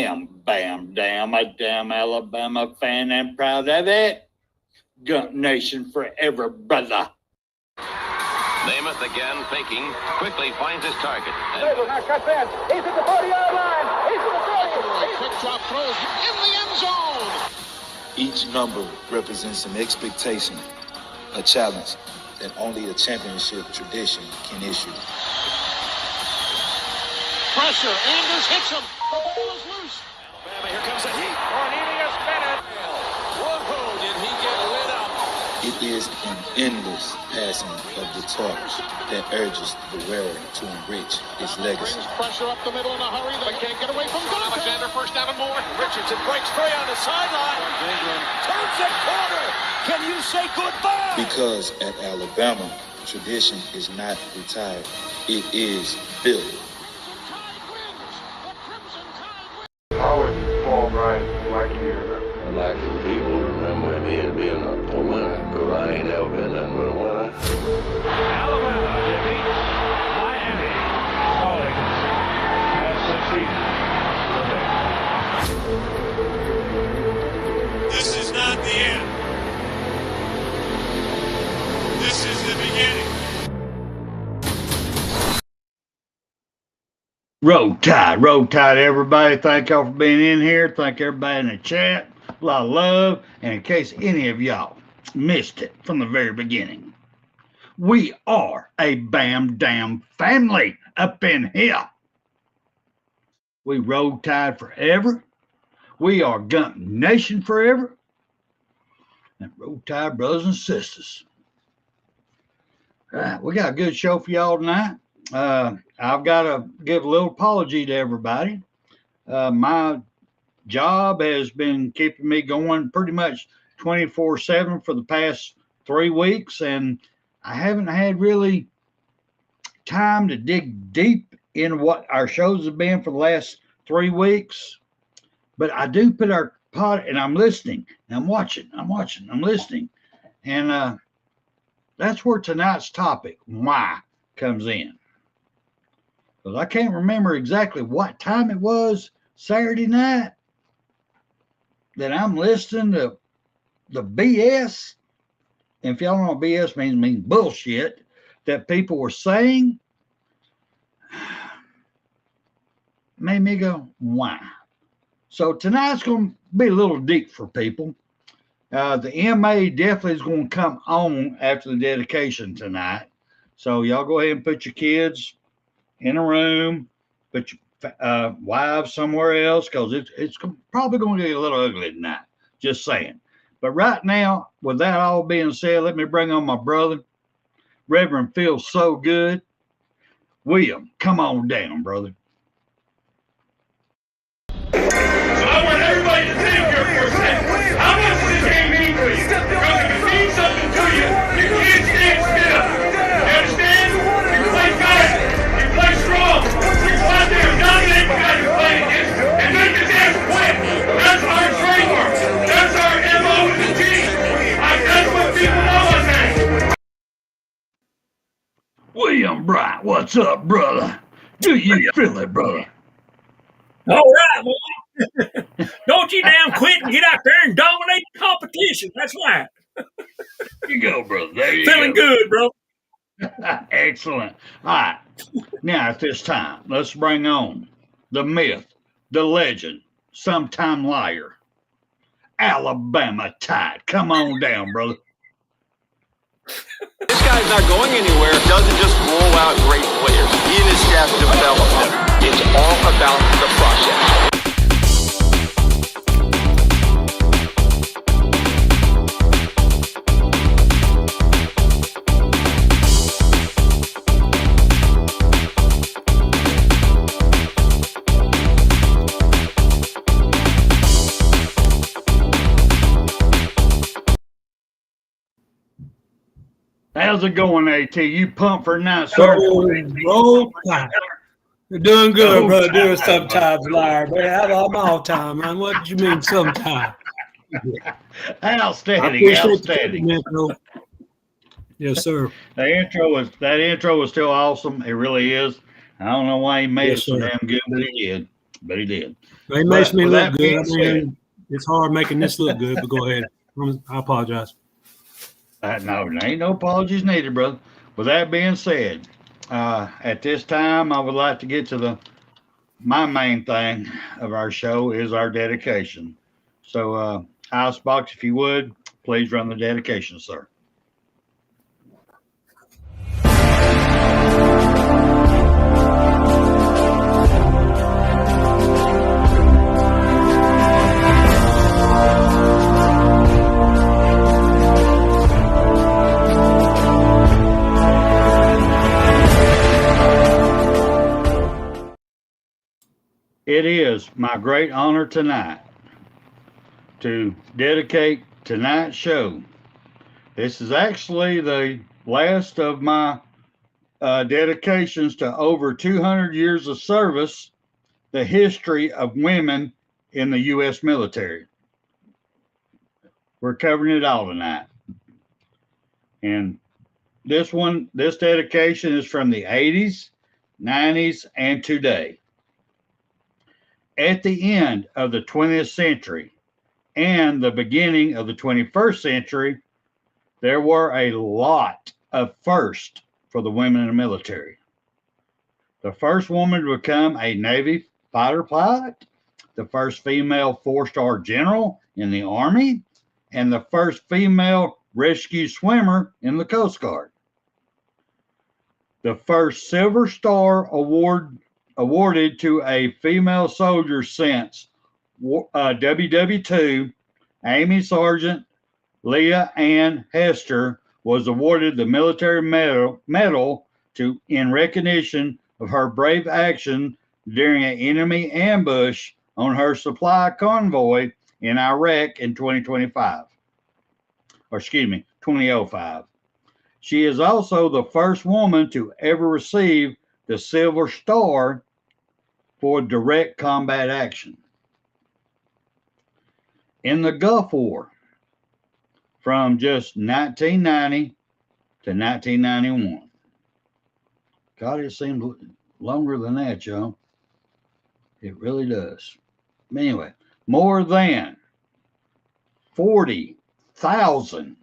bam, damn, a damn Alabama fan and proud of it. Gump Nation forever, brother. Namath again faking, quickly finds his target. Now cuts in. He's at the 40-yard line. He's at the 30. Quick drop throws in the end zone. Each number represents an expectation, a challenge that only a championship tradition can issue. Pressure. Anders hits him. The ball is loose. Alabama, here comes the heat. Cornelius Bennett. Whoa, did he get lit up? It is an endless passing of the torch that urges the wearer to enrich his legacy. Brings pressure up the middle in a hurry. They can't get away from Dante. Alexander first down and more. Richardson breaks free on the sideline. Turns the corner. Can you say goodbye? Because at Alabama, tradition is not retired. It is built. How would Paul Bryant like you to remember? I like the people to remember me as being a winner, because I ain't never been nothing but a winner. Alabama defeats Miami. Calling as the season. This is not the end. This is the beginning. Roll Tide, everybody. Thank y'all for being in here. Thank everybody in the chat. A lot of love. And in case any of y'all missed it from the very beginning, we are a Bam Damn family up in here. We Roll Tide forever. We are Gump Nation forever. And Roll Tide brothers and sisters. All right, we got a good show for y'all tonight. I've got to give a little apology to everybody. My job has been keeping me going pretty much 24/7 for the past 3 weeks, and I haven't had really time to dig deep in what our shows have been for the last 3 weeks. But I do put our pod, and I'm listening, and I'm watching, I'm listening, and that's where tonight's topic, why, comes in. Because I can't remember exactly what time it was Saturday night that I'm listening to the BS. And if y'all know what BS means bullshit that people were saying. Made me go, why? So tonight's going to be a little deep for people. The MA definitely is going to come on after the dedication tonight. So y'all go ahead and put your kids in a room, put your wives somewhere else, because it's probably going to get a little ugly tonight. Just saying. But right now, with that all being said, let me bring on my brother, Reverend Feels So Good. William, come on down, brother. I want everybody to think here for a second. How much does this game mean to you? Because if it means something to you, you can't stand still. You understand? You play good. You play strong. You go out there and dominate the guy you're playing against and make the damn quit. That's our trademark. That's our MO to the G. That's what people know us as. William Bryant, what's up, brother? Do you feel it, brother? All right, boy. Don't you damn quit and get out there and dominate the competition. That's right. There you go, brother. There you Feeling go. good, bro. Excellent. All right. Now, at this time, let's bring on the myth, the legend, sometime liar, Alabama Tide. Come on down, brother. This guy's not going anywhere. Doesn't just roll out great players. He and his staff develop them. It's all about the process. How's it going, AT? You pumped for tonight, sir? Roll Tide. You're doing good, brother. Doing sometimes, liar. But I'm all time, man. What do you mean sometimes? Outstanding. Outstanding. Yes, sir. That intro was still awesome. It really is. I don't know why he made it so damn good, but he did. but he did. It makes me with look that good. I being said, mean, it's hard making this look good, but go ahead. I apologize. no, there ain't no apologies needed, brother. With that being said, at this time, I would like to get to my main thing of our show is our dedication. So, Icebox, if you would, please run the dedication, sir. It is my great honor tonight to dedicate tonight's show. This is actually the last of my dedications to over 200 years of service, the history of women in the U.S. military. We're covering it all tonight. And this dedication is from the 80s, 90s, and today. At the end of the 20th century and the beginning of the 21st century, there were a lot of firsts for the women in the military. The first woman to become a Navy fighter pilot, the first female 4-star general in the Army, and the first female rescue swimmer in the Coast Guard. The first Silver Star awarded to a female soldier since WW2, Amy Sergeant Leah Ann Hester was awarded the military medal in recognition of her brave action during an enemy ambush on her supply convoy in Iraq in 2005. She is also the first woman to ever receive the Silver Star for direct combat action. In the Gulf War, from just 1990 to 1991. God, it seemed longer than that, y'all. It really does. Anyway, more than 40,000,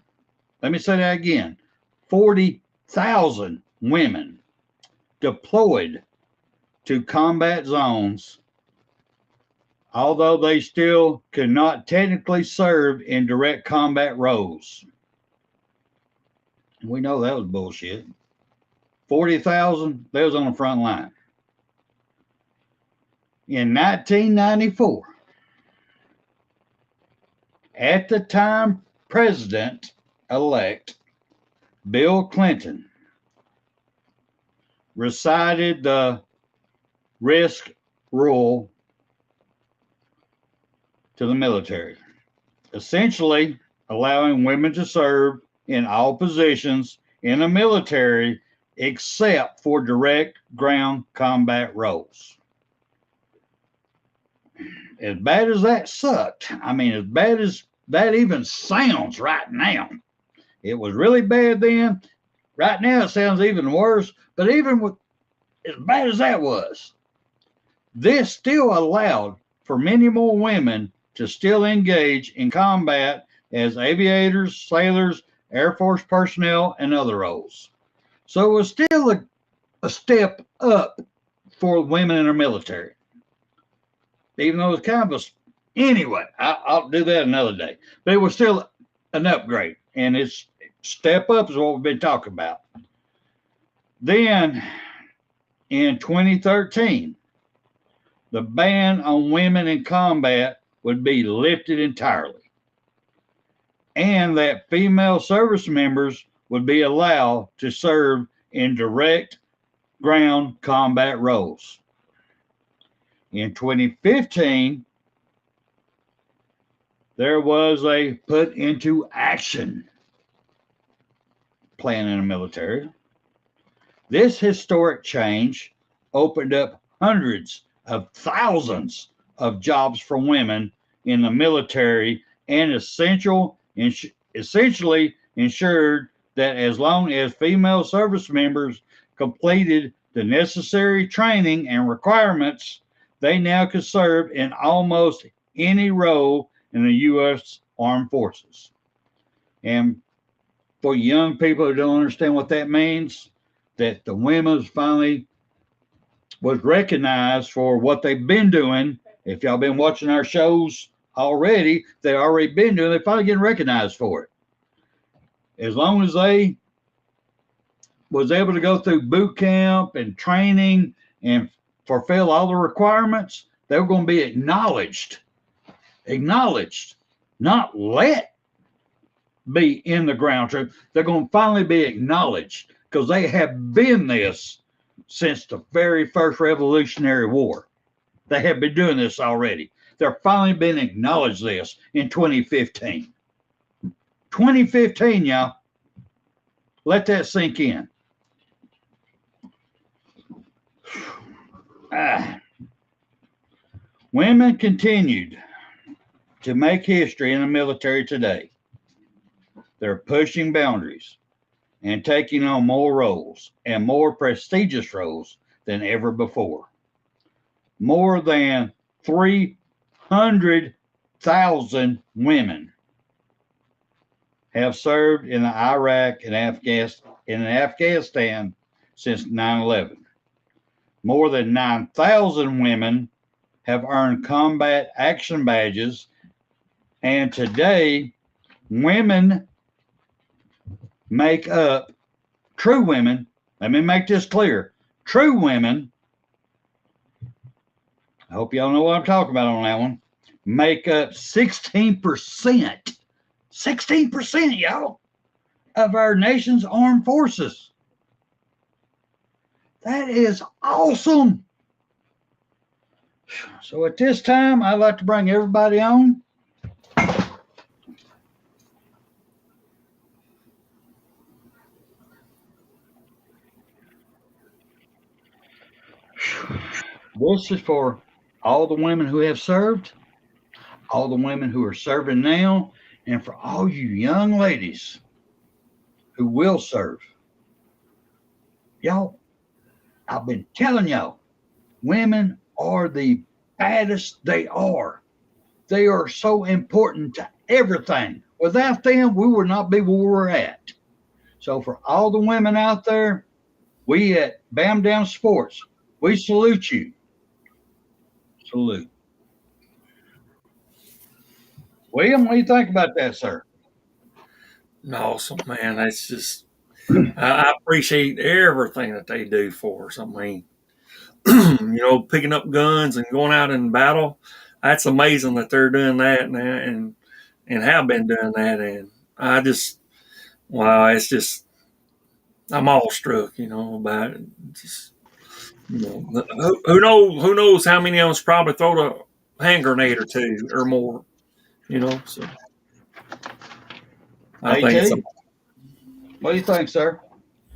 let me say that again, 40,000 women deployed to combat zones, although they still could not technically serve in direct combat roles. We know that was bullshit. 40,000, they was on the front line. In 1994, at the time President-elect Bill Clinton recited the risk rule to the military, essentially allowing women to serve in all positions in the military except for direct ground combat roles. As bad as that sucked, I mean, as bad as that even sounds right now, it was really bad then. Right now it sounds even worse, but even with as bad as that was, this still allowed for many more women to still engage in combat as aviators, sailors, Air Force personnel, and other roles. So it was still a step up for women in the military. Even though it was kind of anyway, I'll do that another day. But it was still an upgrade, and it's step up is what we've been talking about. Then in 2013, the ban on women in combat would be lifted entirely, and that female service members would be allowed to serve in direct ground combat roles. In 2015, there was a put into action plan in the military. This historic change opened up hundreds of thousands of jobs for women in the military and essentially ensured that as long as female service members completed the necessary training and requirements, they now can serve in almost any role in the U.S. Armed Forces. And for young people who don't understand what that means, that the women finally was recognized for what they've been doing. If y'all been watching our shows already, they already been doing. They finally getting recognized for it. As long as they was able to go through boot camp and training and fulfill all the requirements, they were going to be acknowledged, not let be in the ground troop. They're going to finally be acknowledged because they have been this since the very first Revolutionary War. They have been doing this already. They're finally been acknowledged this in 2015. 2015, y'all. Let that sink in. Women continued to make history in the military today. They're pushing boundaries and taking on more roles and more prestigious roles than ever before. More than 300,000 women have served in Iraq and Afghanistan since 9/11. More than 9,000 women have earned combat action badges, and today women make up, true women, let me make this clear, true women, I hope y'all know what I'm talking about on that one, make up 16%, 16%, y'all, of our nation's armed forces. That is awesome. So at this time, I'd like to bring everybody on. This is for all the women who have served, all the women who are serving now, and for all you young ladies who will serve. Y'all, I've been telling y'all, women are the baddest they are. They are so important to everything. Without them, we would not be where we're at. So for all the women out there, we at Bam Down Sports, we salute you. Salute. William, what do you think about that, sir? Awesome, man. That's just, I appreciate everything that they do for us. I mean, picking up guns and going out in battle. That's amazing that they're doing that now and have been doing that. And I just, wow, it's just, I'm awestruck, about it. Just, who knows how many of us probably throw a hand grenade or two or more, so. I think it's what do you think, sir?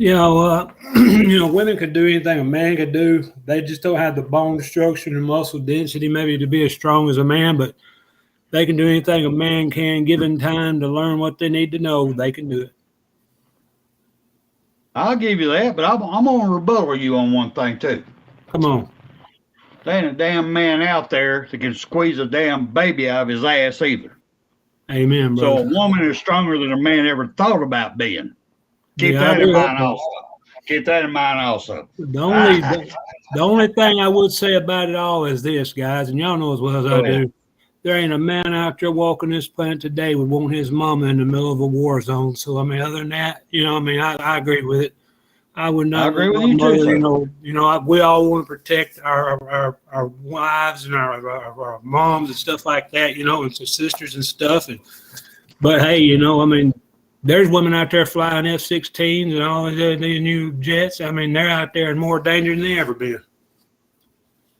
Women could do anything a man could do. They just don't have the bone structure and muscle density maybe to be as strong as a man, but they can do anything a man can, given time to learn what they need to know. They can do it. I'll give you that, but I'm going to rebuttal you on one thing, too. Come on. There ain't a damn man out there that can squeeze a damn baby out of his ass either. Amen, brother. So a woman is stronger than a man ever thought about being. Keep that in mind also. Keep that in mind also. The only thing I would say about it all is this, guys, and y'all know as well as I do. There ain't a man out there walking this planet today would want his mama in the middle of a war zone. So, I mean, other than that, I agree with it. I would not. I agree with you too, sir. We all want to protect our wives and our moms and stuff like that, and sisters and stuff. But hey, there's women out there flying F-16s and all these new jets. I mean, they're out there in more danger than they ever been.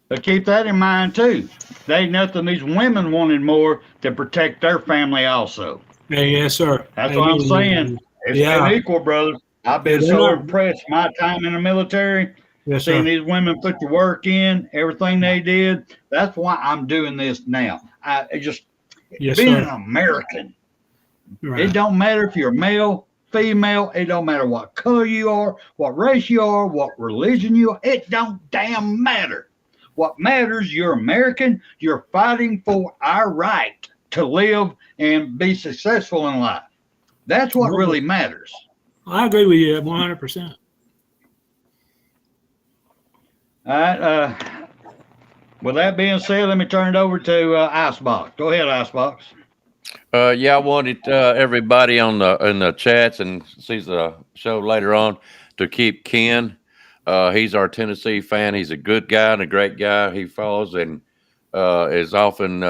But keep that in mind too. There ain't nothing these women wanted more to protect their family also. Yes, sir. That's what I'm saying. It's equal, brother. I've been impressed my time in the military, seeing these women put the work in, everything they did. That's why I'm doing this now. Being an American, it don't matter if you're male, female, it don't matter what color you are, what race you are, what religion you are, it don't damn matter. What matters, you're American. You're fighting for our right to live and be successful in life. That's what really matters. I agree with you 100%. All right. With that being said, let me turn it over to Icebox. Go ahead, Icebox. Yeah, I wanted everybody in the chats and sees the show later on to keep Ken. He's our Tennessee fan. He's a good guy and a great guy. He follows and is often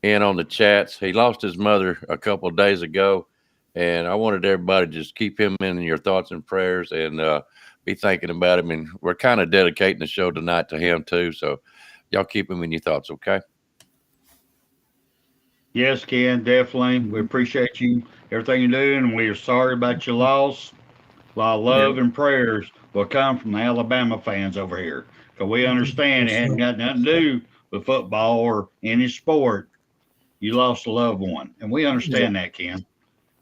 in on the chats. He lost his mother a couple of days ago, and I wanted everybody to just keep him in your thoughts and prayers and be thinking about him. And we're kind of dedicating the show tonight to him too. So y'all keep him in your thoughts, okay? Yes, Ken, definitely. We appreciate you, everything you're doing, and we are sorry about your loss. A lot of love and prayers will come from the Alabama fans over here, because we understand it hadn't got nothing to do with football or any sport. You lost a loved one, and we understand that, Ken.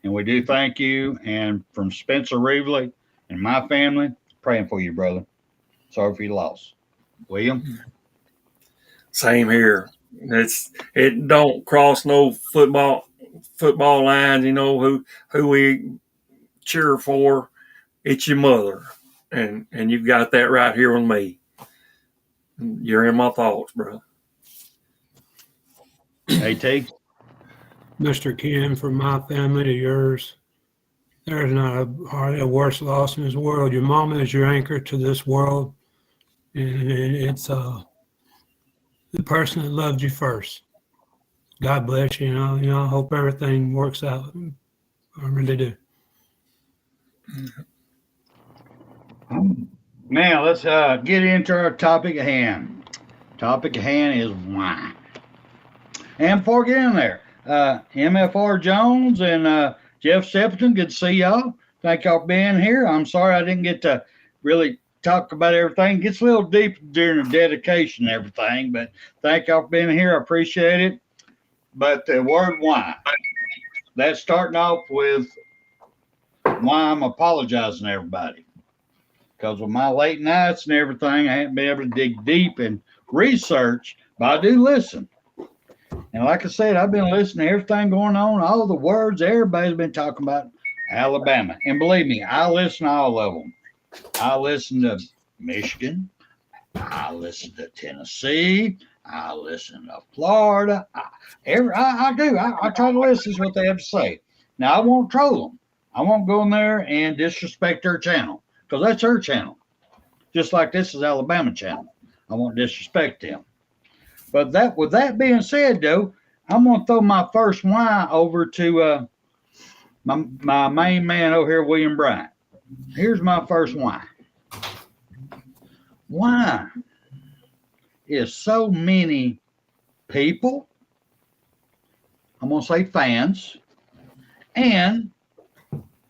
And we do thank you. And from Spencer Reevely and my family, praying for you, brother. Sorry for your loss. William? Same here. It don't cross no football lines. You know who we cheer for. It's your mother, and you've got that right here with me. You're in my thoughts, bro. AT? Mr. Ken, from my family to yours, there's not hardly a worse loss in this world. Your mama is your anchor to this world, and it's the person that loved you first. God bless you. You know, I hope everything works out. I really do. Now, let's get into our topic at hand. Topic at hand is why. And before we get in there, MFR Jones and Jeff Septon, good to see y'all. Thank y'all for being here. I'm sorry I didn't get to really talk about everything. It gets a little deep during the dedication and everything, but thank y'all for being here. I appreciate it. But the word why, that's starting off with why I'm apologizing to everybody. Because with my late nights and everything, I haven't been able to dig deep and research, but I do listen. And like I said, I've been listening to everything going on, all the words everybody's been talking about Alabama. And believe me, I listen to all of them. I listen to Michigan. I listen to Tennessee. I listen to Florida. I do. I try to listen to what they have to say. Now, I won't troll them. I won't go in there and disrespect their channel, because that's her channel. Just like this is Alabama channel. I won't disrespect them. But with that being said, though, I'm going to throw my first why over to my main man over here, William Bryant. Here's my first why. Why is so many people, I'm going to say fans, and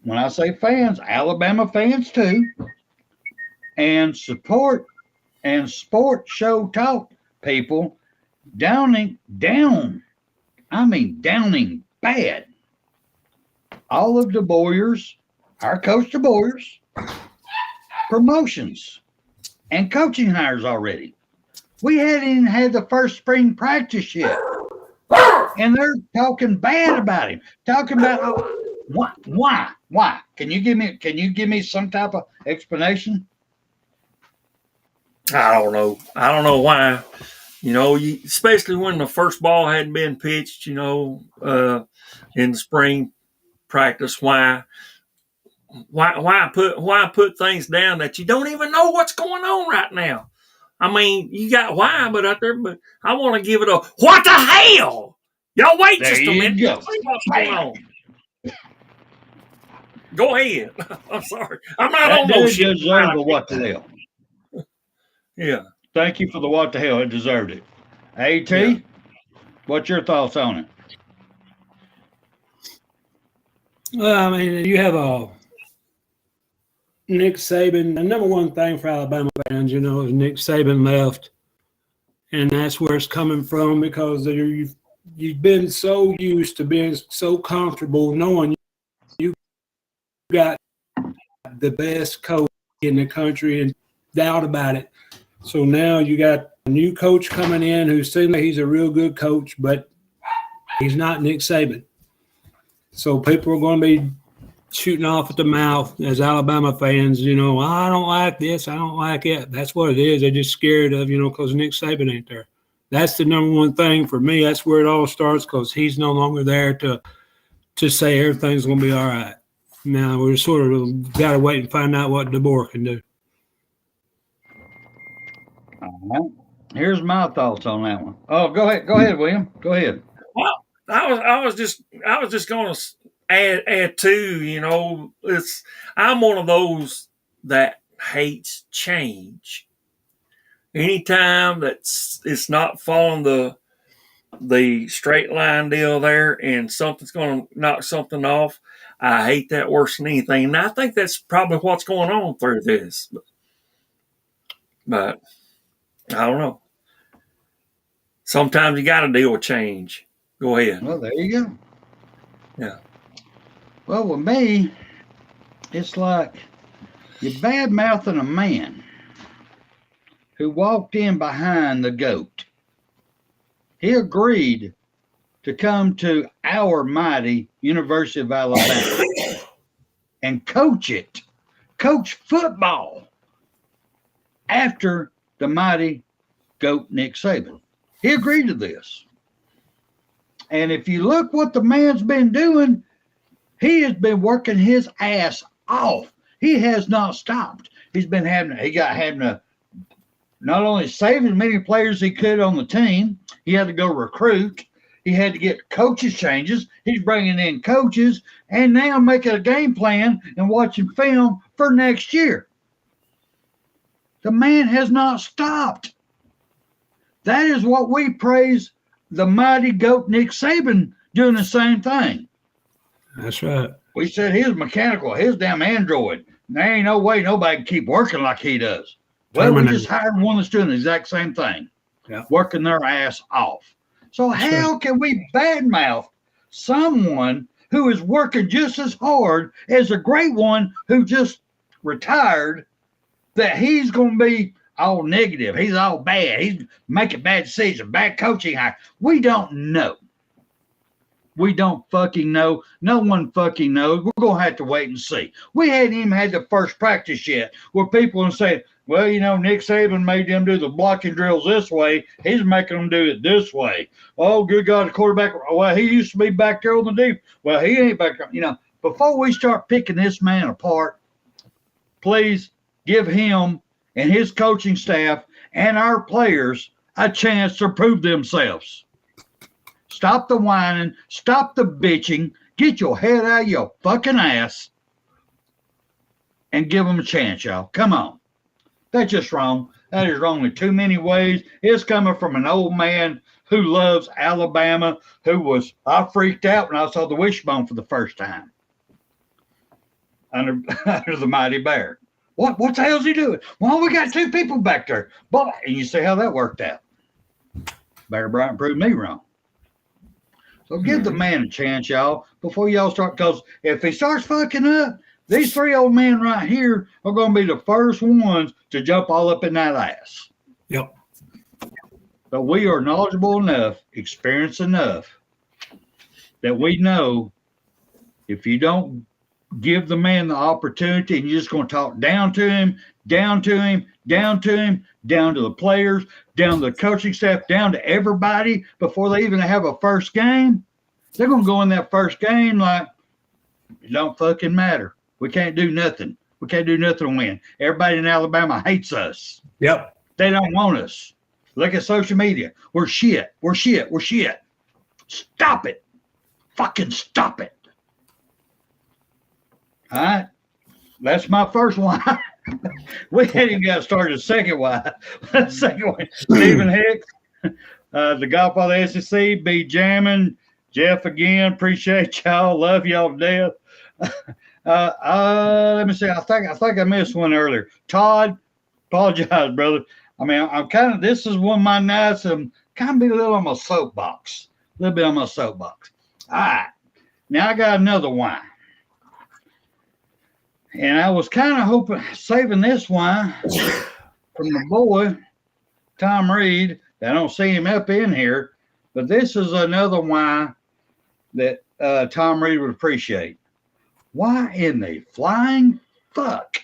when I say fans, Alabama fans too, and support and sports show talk people downing bad all of DeBoyer's, our coach DeBoyer's, promotions and coaching hires already. We hadn't even had the first spring practice yet, and they're talking bad about him. Talking about why? Can you give me some type of explanation? I don't know why. You know, especially when the first ball hadn't been pitched. You know, in the spring practice, why put things down that you don't even know what's going on right now? I mean, you got why, but out there, but I want to give it a what the hell? Y'all wait there just a minute. Go. What's going on? Go ahead. I'm sorry. I'm not that on no shit. Deserve the what the hell. Yeah. Thank you for the what the hell. It deserved it. AT, Yeah. What's your thoughts on it? Well, I mean, you have Nick Saban. The number one thing for Alabama fans, you know, is Nick Saban left, and that's where it's coming from, because you've been so used to being so comfortable knowing you got the best coach in the country and doubt about it. So now you got new coach coming in who seems like he's a real good coach, but he's not Nick Saban. So people are going to be shooting off at the mouth as Alabama fans, I don't like this, I don't like it. That's what it is. They're just scared of, because Nick Saban ain't there. That's the number one thing for me. That's where it all starts, because he's no longer there to say everything's going to be all right. Now we're sort of got to wait and find out what DeBoer can do. All right. Here's my thoughts on that one. Oh, go ahead, William. Go ahead. Well, I was just going to add to, I'm one of those that hates change. Anytime it's not following the straight line deal there and something's going to knock something off, I hate that worse than anything. And I think that's probably what's going on through this. But I don't know. Sometimes you got to deal with change. Go ahead. Well, there you go. Yeah. Well, with me, it's like you're bad-mouthing a man who walked in behind the GOAT. He agreed to come to our mighty University of Alabama and coach football after the mighty GOAT Nick Saban. He agreed to this. And if you look what the man's been doing, he has been working his ass off. He has not stopped. He's been having to not only save as many players as he could on the team, he had to go recruit. He had to get coaches changes. He's bringing in coaches and now making a game plan and watching film for next year. The man has not stopped. That is what we praise the mighty GOAT Nick Saban doing the same thing. That's right. We said his mechanical, his damn Android. There ain't no way nobody can keep working like he does. Well, we just hired one that's doing the exact same thing, working their ass off. So how can we badmouth someone who is working just as hard as a great one who just retired, that he's going to be all negative, he's all bad, he's making bad decisions, bad coaching? We don't know. We don't fucking know. No one fucking knows. We're going to have to wait and see. We hadn't even had the first practice yet where people are saying, well, Nick Saban made them do the blocking drills this way. He's making them do it this way. Oh, good God, the quarterback. Well, he used to be back there on the deep. Well, he ain't back there. Before we start picking this man apart, please give him and his coaching staff and our players a chance to prove themselves. Stop the whining. Stop the bitching. Get your head out of your fucking ass and give them a chance, y'all. Come on. That's just wrong. That is wrong in too many ways. It's coming from an old man who loves Alabama, I freaked out when I saw the wishbone for the first time under the mighty bear. What the hell's he doing? Well, we got two people back there. And you see how that worked out. Bear Bryant proved me wrong. So give the man a chance, y'all, before y'all start, because if he starts fucking up, these three old men right here are going to be the first ones to jump all up in that ass. Yep. But we are knowledgeable enough, experienced enough, that we know if you don't give the man the opportunity and you're just going to talk down to him, down to the players, down to the coaching staff, down to everybody before they even have a first game, they're going to go in that first game like, it don't fucking matter. We can't do nothing. We can't do nothing to win. Everybody in Alabama hates us. Yep. They don't want us. Look at social media. We're shit. We're shit. We're shit. Stop it. Fucking stop it. All right. That's my first one. We hadn't even got started the second one. The second one, Stephen Hicks, the Godfather of the SEC, be jamming. Jeff again, appreciate y'all. Love y'all to death. Let me see. I think I missed one earlier. Todd, apologize, brother. I mean, I'm kind of, this is one of my nights. I'm kind of be a little on my soapbox. A little bit on my soapbox. All right. Now I got another wine. And I was kind of saving this wine from the boy Tom Reed. I don't see him up in here, but this is another why that Tom Reed would appreciate. Why in the flying fuck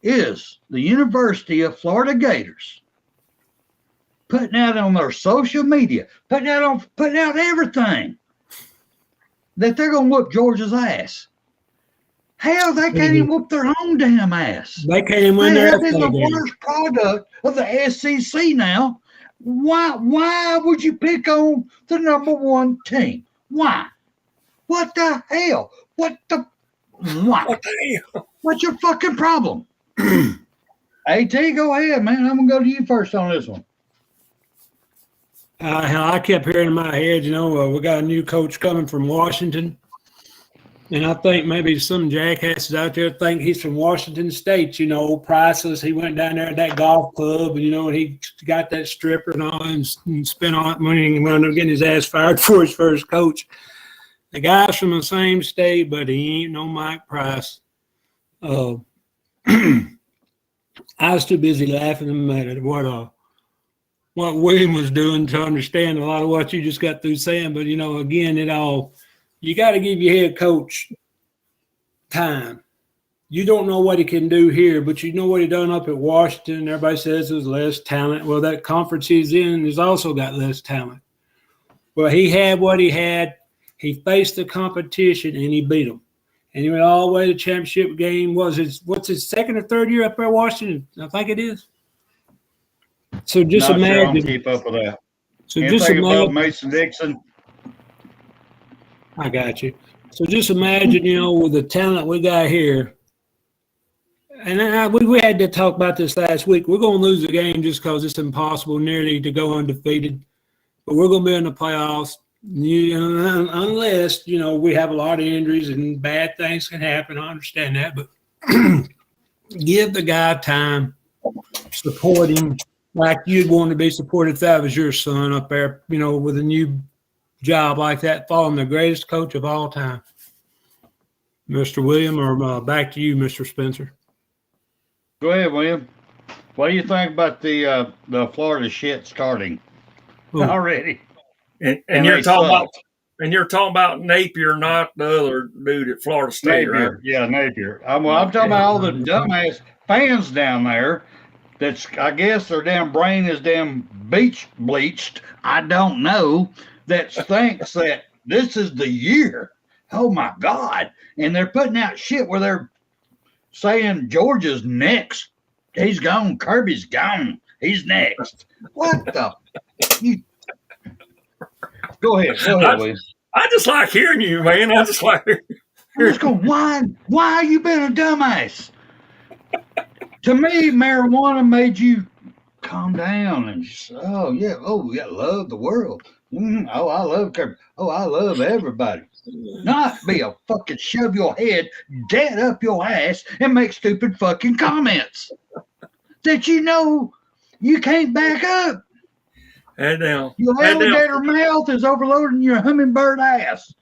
is the University of Florida Gators putting out on their social media, putting out everything that they're gonna whoop Georgia's ass? Hell, they can't even whoop their own damn ass. They can't even win their They're the worst product of the SEC now. Why would you pick on the number one team? Why? What the hell? Why? What the hell? What's your fucking problem? AT, go ahead, man. I'm gonna go to you first on this one. I kept hearing in my head, we got a new coach coming from Washington. And I think maybe some jackasses out there think he's from Washington State, priceless. He went down there at that golf club and, and he got that stripper and all and spent all that money and wound up getting his ass fired for his first coach. The guy's from the same state, but he ain't no Mike Price. I was too busy laughing at what William was doing to understand a lot of what you just got through saying. But, again, you got to give your head coach time. You don't know what he can do here, but you know what he done up at Washington. Everybody says there's less talent. Well, that conference he's in has also got less talent. Well, he had what he had. He faced the competition, and he beat them. And he went all the way to the championship game. What's his second or third year up there at Washington? I think it is. So just Not imagine. Sure I keep up with that. So Can't just think about imagine. Mason Dixon. I got you. So just imagine, with the talent we got here, and we had to talk about this last week. We're going to lose the game just because it's impossible nearly to go undefeated. But we're going to be in the playoffs unless, we have a lot of injuries and bad things can happen. I understand that. But give the guy time, support him like you'd want to be supported if that was your son up there, with a new job like that, following the greatest coach of all time. Mr. William, or back to you, Mr. Spencer. Go ahead, William. What do you think about the Florida shit starting already? And you're talking about Napier, not the other dude at Florida State, Napier. right? Yeah, Napier. I'm talking about all the dumbass fans down there. I guess their damn brain is damn bleached. I don't know. That thinks that this is the year. Oh my God. And they're putting out shit where they're saying Georgia's next. He's gone. Kirby's gone. He's next. What the? Go ahead, William. I just like hearing you, man. I just like hearing you. I'm just going, why you been a dumbass? To me, marijuana made you calm down and just, we got love the world. Oh, I love Kirby. Oh, I love everybody. Not be a fucking shove your head dead up your ass and make stupid fucking comments that you can't back up. Head down. Your alligator mouth is overloading your hummingbird ass.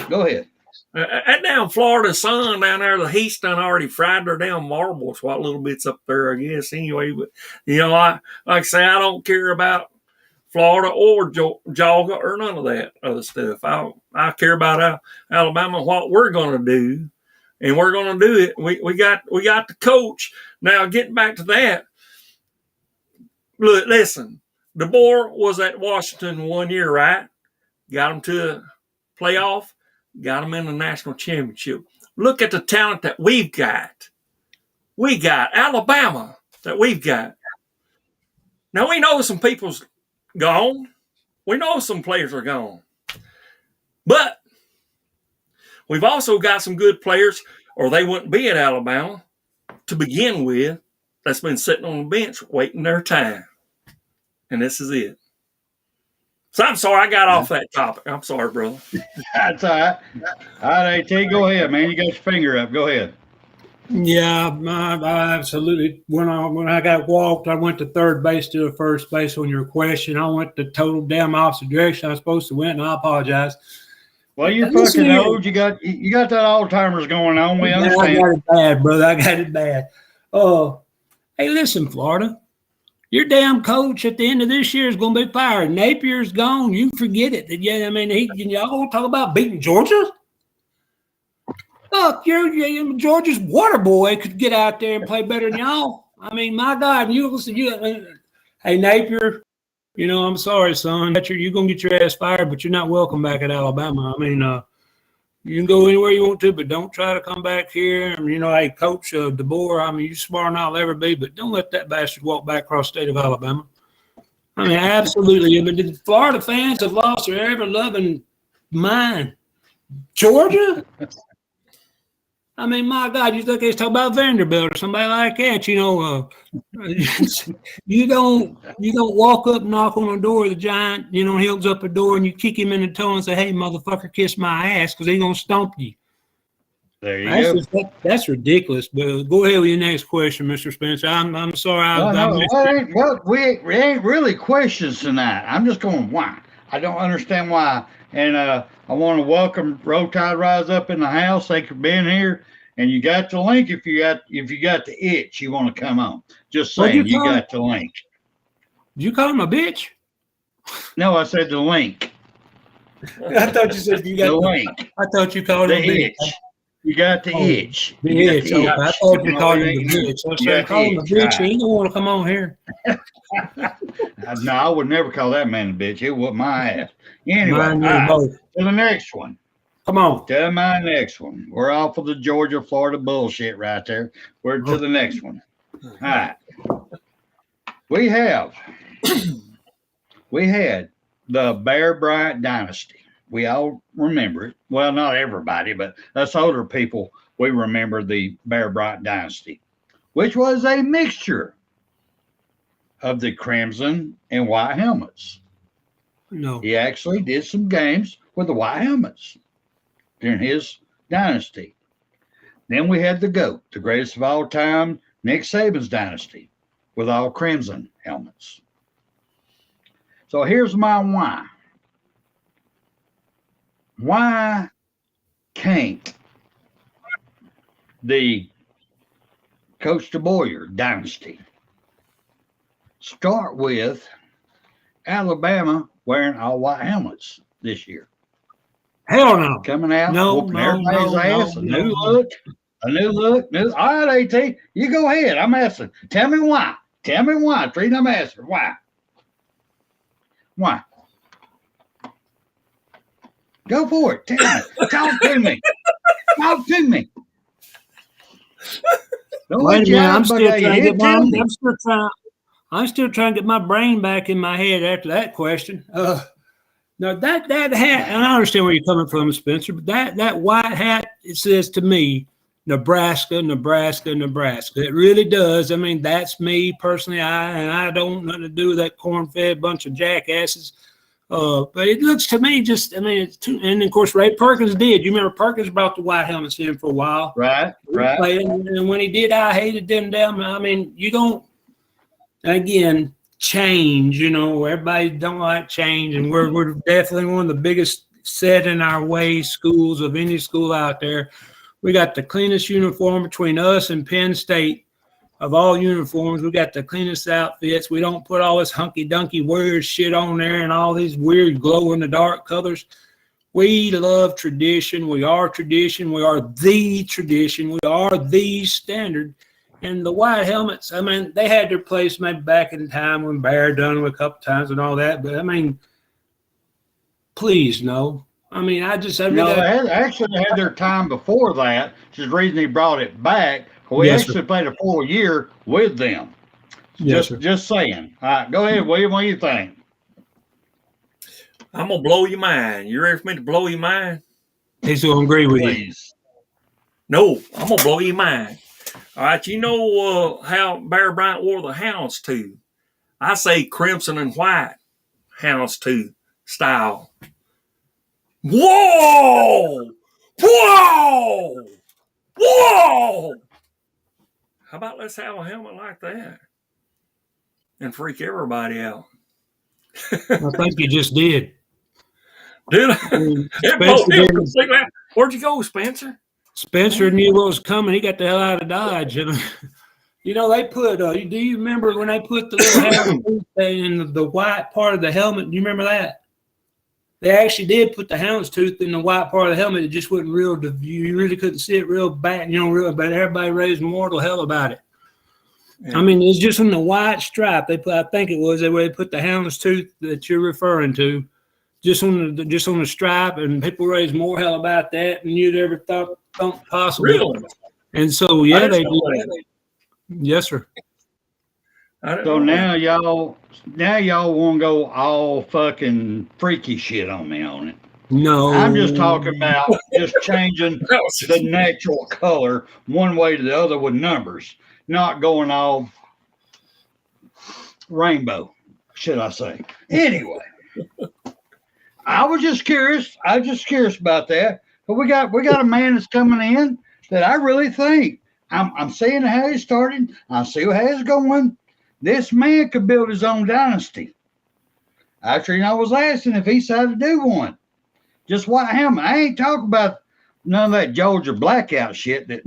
Go ahead. That down Florida sun down there, the heat's done already fried their damn marbles. What little bits up there, I guess. Anyway, but like I say, I don't care about Florida or Georgia or none of that other stuff. I care about Alabama, what we're going to do, and we're going to do it. We got the coach. Now, getting back to that, look, listen, DeBoer was at Washington 1 year, right? Got him to a playoff, got him in the national championship. Look at the talent that we've got. We got Alabama that we've got. Now, we know some people's gone. We know some players are gone. But we've also got some good players, or they wouldn't be at Alabama to begin with, that's been sitting on the bench waiting their time. And this is it. So I'm sorry I got off that topic. I'm sorry, brother. That's all right. All right, AT, go ahead, man. You got your finger up. Go ahead. Yeah, I absolutely. When I got walked, I went to third base to the first base on your question. I went the total damn opposite direction I was supposed to went, and I apologize. Well, you're fucking old. You got that Alzheimer's going on. We understand. I got it bad, brother. I got it bad. Hey, listen, Florida. Your damn coach at the end of this year is going to be fired. Napier's gone. You forget it. Yeah, I mean, y'all going to talk about beating Georgia? Look, Georgia's water boy could get out there and play better than y'all. I mean, my God, hey, Napier, I'm sorry, son. You're going to get your ass fired, but you're not welcome back at Alabama. I mean, you can go anywhere you want to, but don't try to come back here. And, hey, Coach DeBoer, I mean, you're smarter than I'll ever be, but don't let that bastard walk back across the state of Alabama. I mean, absolutely. I mean, the Florida fans have lost their ever-loving mind. Georgia? I mean, my God, you think they was talking about Vanderbilt or somebody like that? You don't walk up, knock on the door of the Giant. He opens up the door and you kick him in the toe and say, "Hey, motherfucker, kiss my ass," because he's gonna stomp you. There you go. That's ridiculous. But go ahead with your next question, Mr. Spencer. I'm sorry. We ain't really questions tonight. I'm just going, why? I don't understand why. And I want to welcome Roll Tide Rise Up in the house. Thank you for being here. And you got the link if you got the itch you want to come on. Just saying, you got the link. Did you call him a bitch? No, I said the link. I thought you said you got the link. I thought you called him the itch. You got the itch. The itch. I thought you called him the bitch. I said, call him a bitch. He don't want to come on here. No, I would never call that man a bitch. It was my ass. Anyway, to the next one. Come on. To my next one. We're off of the Georgia, Florida bullshit right there. We're to the next one. All right. We had the Bear Bryant dynasty. We all remember it. Well, not everybody, but us older people, we remember the Bear Bryant dynasty, which was a mixture of the crimson and white helmets. No. He actually did some games with the white helmets during his dynasty. Then we had the GOAT, the greatest of all time, Nick Saban's dynasty, with all crimson helmets. So here's my why. Why can't the Coach DeBoer dynasty start with Alabama wearing all white helmets this year? Hell no. Coming out, whooping everybody's ass. A new look. All right, AT, you go ahead. I'm asking. Tell me why. Treat, I'm asking. Why? Go for it. Tell me. Talk to me. Wait a minute. I'm still trying to get my brain back in my head after that question. No, that hat, and I understand where you're coming from, Spencer, but that white hat, it says to me, Nebraska. It really does. I mean, that's me personally. I don't nothing to do with that corn-fed bunch of jackasses. But it looks to me and of course Ray Perkins did. You remember Perkins brought the white helmets in for a while. Right. And when he did, I hated them down. I mean, you don't, again, change, everybody don't like change. And we're definitely one of the biggest set in our ways schools of any school out there. We got the cleanest uniform between us and Penn State. Of all uniforms, we got the cleanest outfits. We don't put all this hunky-dunky weird shit on there and all these weird glow-in-the-dark colors. We love tradition. We are tradition. We are the tradition. We are the standard. And the white helmets, I mean, they had their place maybe back in time when Bear done it a couple times and all that. But, I mean, please, no. I mean, they actually had their time before that, which is the reason he brought it back. We actually played a full year with them. Just saying. All right, go ahead, William. What do you think? I'm going to blow your mind. You ready for me to blow your mind? He's going to agree with you. No, I'm going to blow your mind. All right, you know how Bear Bryant wore the houndstooth? I say crimson and white houndstooth style. Whoa! How about let's have a helmet like that and freak everybody out? I think you just did. Did I? Where'd you go, Spencer? Spencer knew what was coming. He got the hell out of Dodge. You know, they put. Do you remember when they put the little helmet in the white part of the helmet? Do you remember that? They actually did put the hound's tooth in the white part of the helmet. It just wasn't real. You really couldn't see it real bad, but everybody raised mortal hell about it. Yeah. I mean, it's just on the white stripe. They put, I think it was, they put the hound's tooth that you're referring to, just on the stripe, and people raised more hell about that than you'd ever thought possible. Really? And so, yeah, they did. Yes, sir. So now y'all want to go all fucking freaky shit on me on it. No, I'm just talking about just changing the natural color one way to the other with numbers, not going all rainbow, should I say? Anyway, I was just curious. About that. But we got a man that's coming in that I really think I'm seeing how he started. I see how he's going. This man could build his own dynasty. Actually, I was asking if he decided to do one. Just white helmet. I ain't talking about none of that Georgia blackout shit that,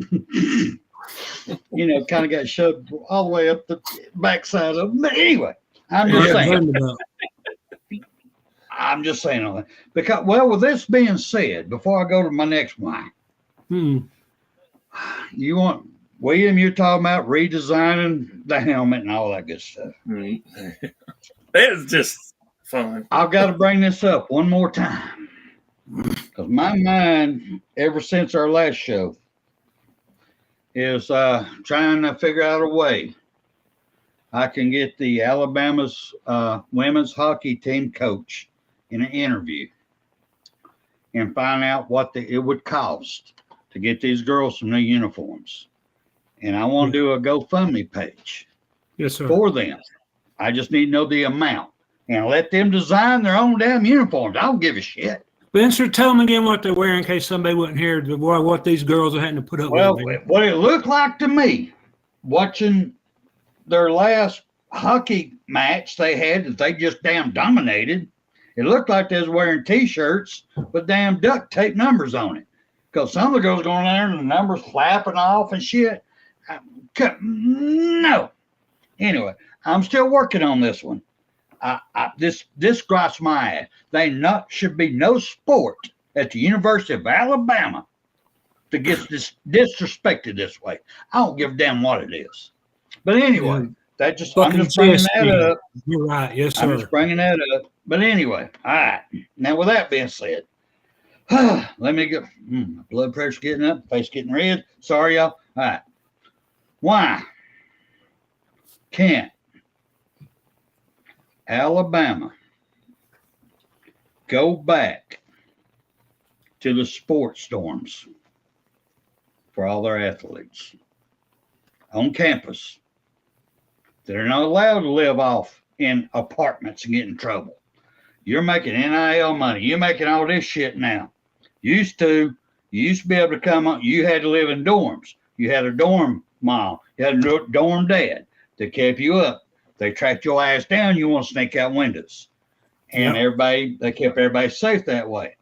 kind of got shoved all the way up the backside of them. But anyway, I'm just saying all that. Because, well, with this being said, before I go to my next one, you want... William, you're talking about redesigning the helmet and all that good stuff. It's just fun. I've got to bring this up one more time. Because my mind, ever since our last show, is trying to figure out a way I can get the Alabama's women's hockey team coach in an interview and find out what it would cost to get these girls some new uniforms. And I want to do a GoFundMe page for them. I just need to know the amount and let them design their own damn uniforms. I don't give a shit. Spencer, tell them again what they're wearing in case somebody wouldn't hear what these girls are having to put up with. Well, what it looked like to me, watching their last hockey match they had that they just damn dominated, it looked like they was wearing T-shirts with damn duct tape numbers on it. Because some of the girls going there and the numbers flapping off and shit. No. Anyway, I'm still working on this one. This gripes my ass. Should be no sport at the University of Alabama to get disrespected this way. I don't give a damn what it is. But anyway, I'm just bringing that up. You're right. Yes, sir. I'm just bringing that up. But anyway, all right. Now, with that being said, let me go. My blood pressure's getting up, face getting red. Sorry, y'all. All right. Why can't Alabama go back to the sports dorms for all their athletes on campus that are not allowed to live off in apartments and get in trouble? You're making NIL money. You're making all this shit now. You used to be able to come on. You had to live in dorms. You had a dorm mom, you had a dorm dad that kept you up. They tracked your ass down. You want to sneak out windows, and they kept everybody safe that way.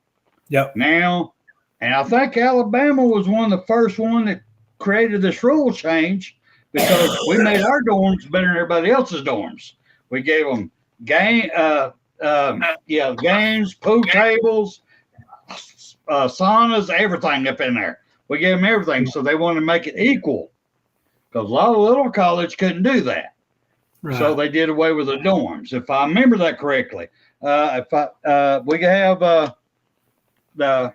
Yep. Now, and I think Alabama was one of the first one that created this rule change because we made our dorms better than everybody else's dorms. We gave them games, pool tables, saunas, everything up in there. We gave them everything, so they wanted to make it equal. Because a lot of little college couldn't do that. Right. So they did away with the dorms, if I remember that correctly. We could have the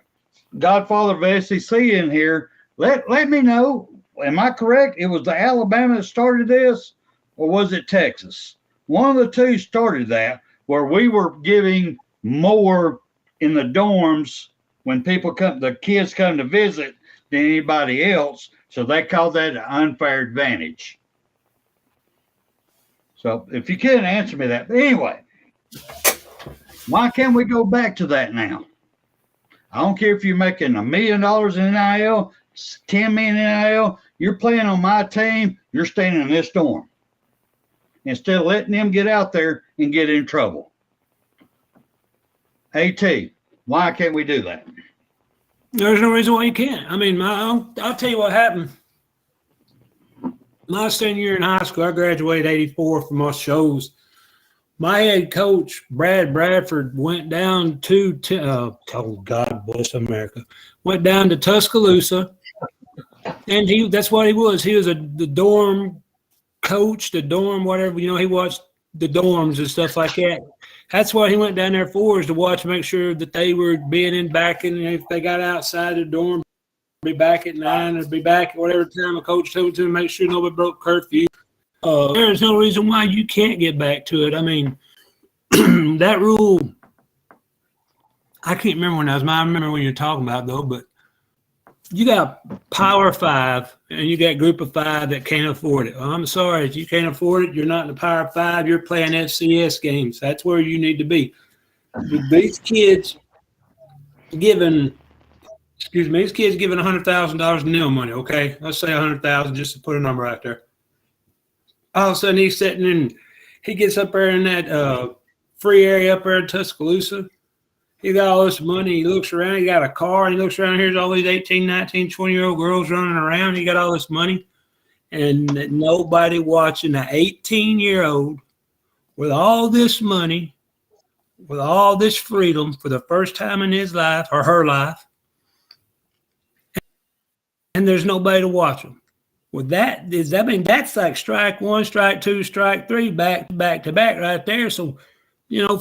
godfather of SEC in here. Let me know. Am I correct? It was the Alabama that started this, or was it Texas? One of the two started that, where we were giving more in the dorms when the kids come to visit than anybody else. So they call that an unfair advantage. So if you can answer me that. But anyway, why can't we go back to that now? I don't care if you're making $1 million in NIL, $10 million in NIL, you're playing on my team, you're staying in this dorm. Instead of letting them get out there and get in trouble. AT, why can't we do that? There's no reason why you can't. I mean, I'll tell you what happened. my senior year in high school, I graduated 84 from my shows. My head coach, Brad Bradford, went down to, oh, God bless America, went down to Tuscaloosa, and that's what he was. He was the dorm coach, the dorm, whatever, he watched the dorms and stuff like that. That's what he went down there for, is to watch, make sure that they were being in back, and if they got outside the dorm, be back at 9 or be back at whatever time a coach told them to make sure nobody broke curfew. There's no reason why you can't get back to it. I mean, that rule, I can't remember when I remember when you're talking about, though, but you got Power 5 and you got Group of 5 that can't afford it. Well, I'm sorry, if you can't afford it, you're not in the Power 5, you're playing FCS games. That's where you need to be. With these kids giving $100,000 in nil money, okay? Let's say $100,000 just to put a number out there. All of a sudden, he's sitting in, he gets up there in that free area up there in Tuscaloosa. He got all this money. He looks around. He got a car. He looks around. Here's all these 18, 19, 20-year-old girls running around. He got all this money. And nobody watching an 18-year-old with all this money, with all this freedom for the first time in his life or her life, and there's nobody to watch them. Well, that's like strike one, strike two, strike three, back to back right there. So,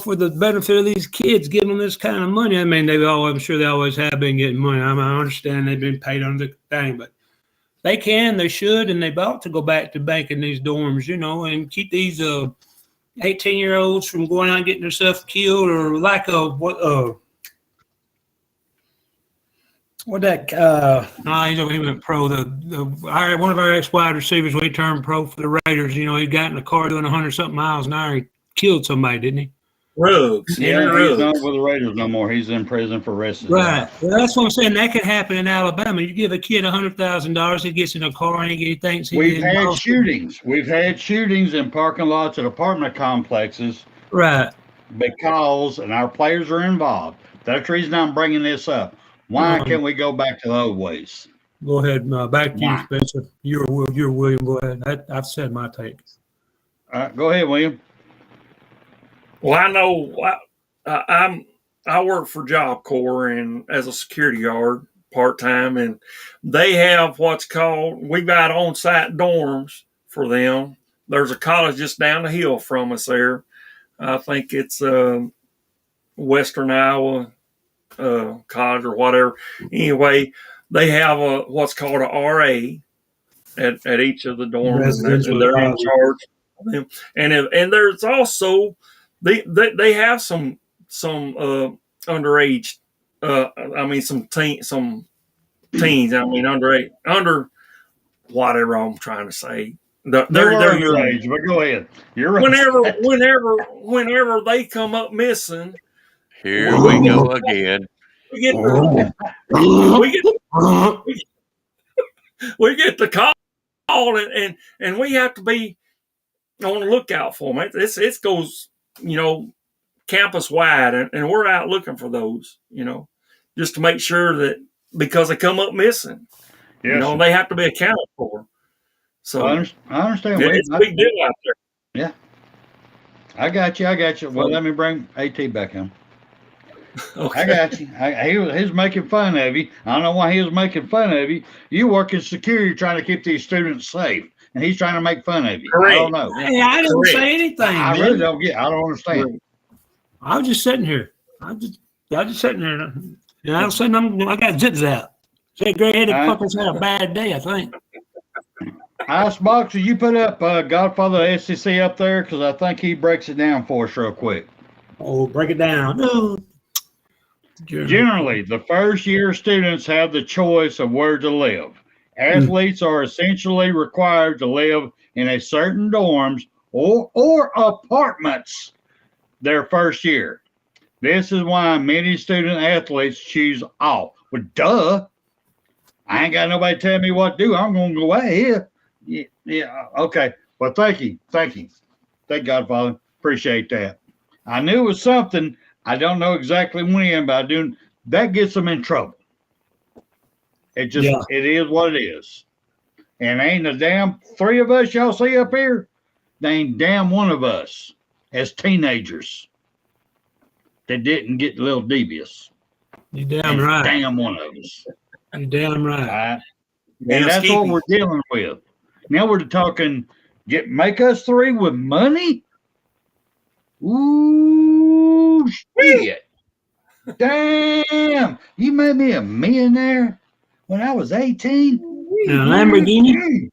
for the benefit of these kids, giving them this kind of money. I mean, I'm sure they always have been getting money. I understand they've been paid on the thing, but they should, and they ought to go back to banking these dorms, and keep these 18-year-olds from going out and getting themselves killed, or like he went pro. One of our ex-wide receivers, when he turned pro for the Raiders, he got in a car doing 100-something miles an hour. He killed somebody, didn't he? Ruggs. Yeah, he's not with the Raiders no more. He's in prison for rest of his life. Well, that's what I'm saying. That could happen in Alabama. You give a kid $100,000, he gets in a car and he thinks We've had shootings. We've had shootings in parking lots at apartment complexes. Right. Because, and our players are involved. That's the reason I'm bringing this up. Why can't we go back to the old ways? Go ahead. Back to you, Spencer. You're William. Go ahead. I've said my take. Go ahead, William. Well, I know I work for Job Corps and as a security guard part-time, and they have we've got on-site dorms for them. There's a college just down the hill from us there. I think it's Western Iowa college or whatever. Anyway, they have what's called a RA at each of the dorms, and they're in charge of them. And there's also they have some underage. Some teens. Under whatever I'm trying to say. They're underage, but go ahead. You're right. Whenever they come up missing, here we go again. We get the call, and we have to be on the lookout for them. It goes, campus wide, and we're out looking for those, just to make sure that, because they come up missing, they have to be accounted for. So I understand. It's a big deal out there. Yeah, I got you. Well, let me bring AT back on. Okay. I got you. He was making fun of you. I don't know why he was making fun of you. You work in security trying to keep these students safe, and he's trying to make fun of you. Correct. I don't know. Hey, I didn't say anything. I really don't get. I don't understand. I was just sitting here. I just sitting there, and all of a sudden I got zips out. That gray-headed fucker's had a bad day, I think. Icebox, you put up Godfather SEC up there, because I think he breaks it down for us real quick. Oh, break it down. No. Generally, the first-year students have the choice of where to live. Athletes are essentially required to live in a certain dorms or apartments their first year. This is why many student athletes choose off. Well, duh. I ain't got nobody telling me what to do. I'm going to go ahead. Yeah. Okay. Well, thank you. Thank Godfather. Appreciate that. I knew it was something. I don't know exactly when, but that gets them in trouble. It is what it is. And ain't a damn 3 of us y'all see up here. There ain't damn one of us as teenagers that didn't get a little devious. You damn And right. Damn one of us. You damn right. All right? Damn And that's what skeepy. we're dealing with. Now we're talking, make us 3 with money? Ooh, shit. Damn. You made me a millionaire when I was 18? Now, Lamborghini?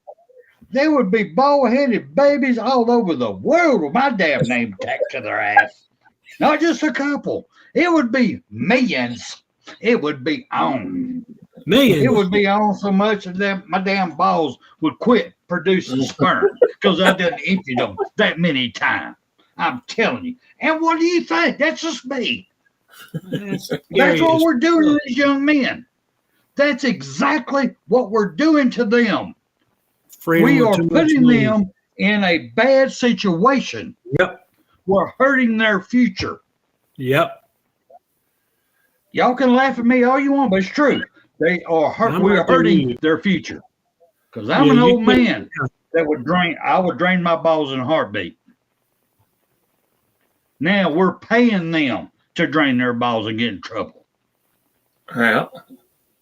There would be bald-headed babies all over the world with my damn name tacked to their ass. Not just a couple. It would be millions. It would be on. Millions. It would be on so much that my damn balls would quit producing sperm because I didn't empty them that many times. I'm telling you. And what do you think? That's just me. That's what we're doing to these young men. That's exactly what we're doing to them. We are putting them in a bad situation. Yep. We're hurting their future. Yep. Y'all can laugh at me all you want, but it's true. They are we're hurting their future. Because I'm an old man that I would drain my balls in a heartbeat. Now we're paying them to drain their balls and get in trouble. Yeah.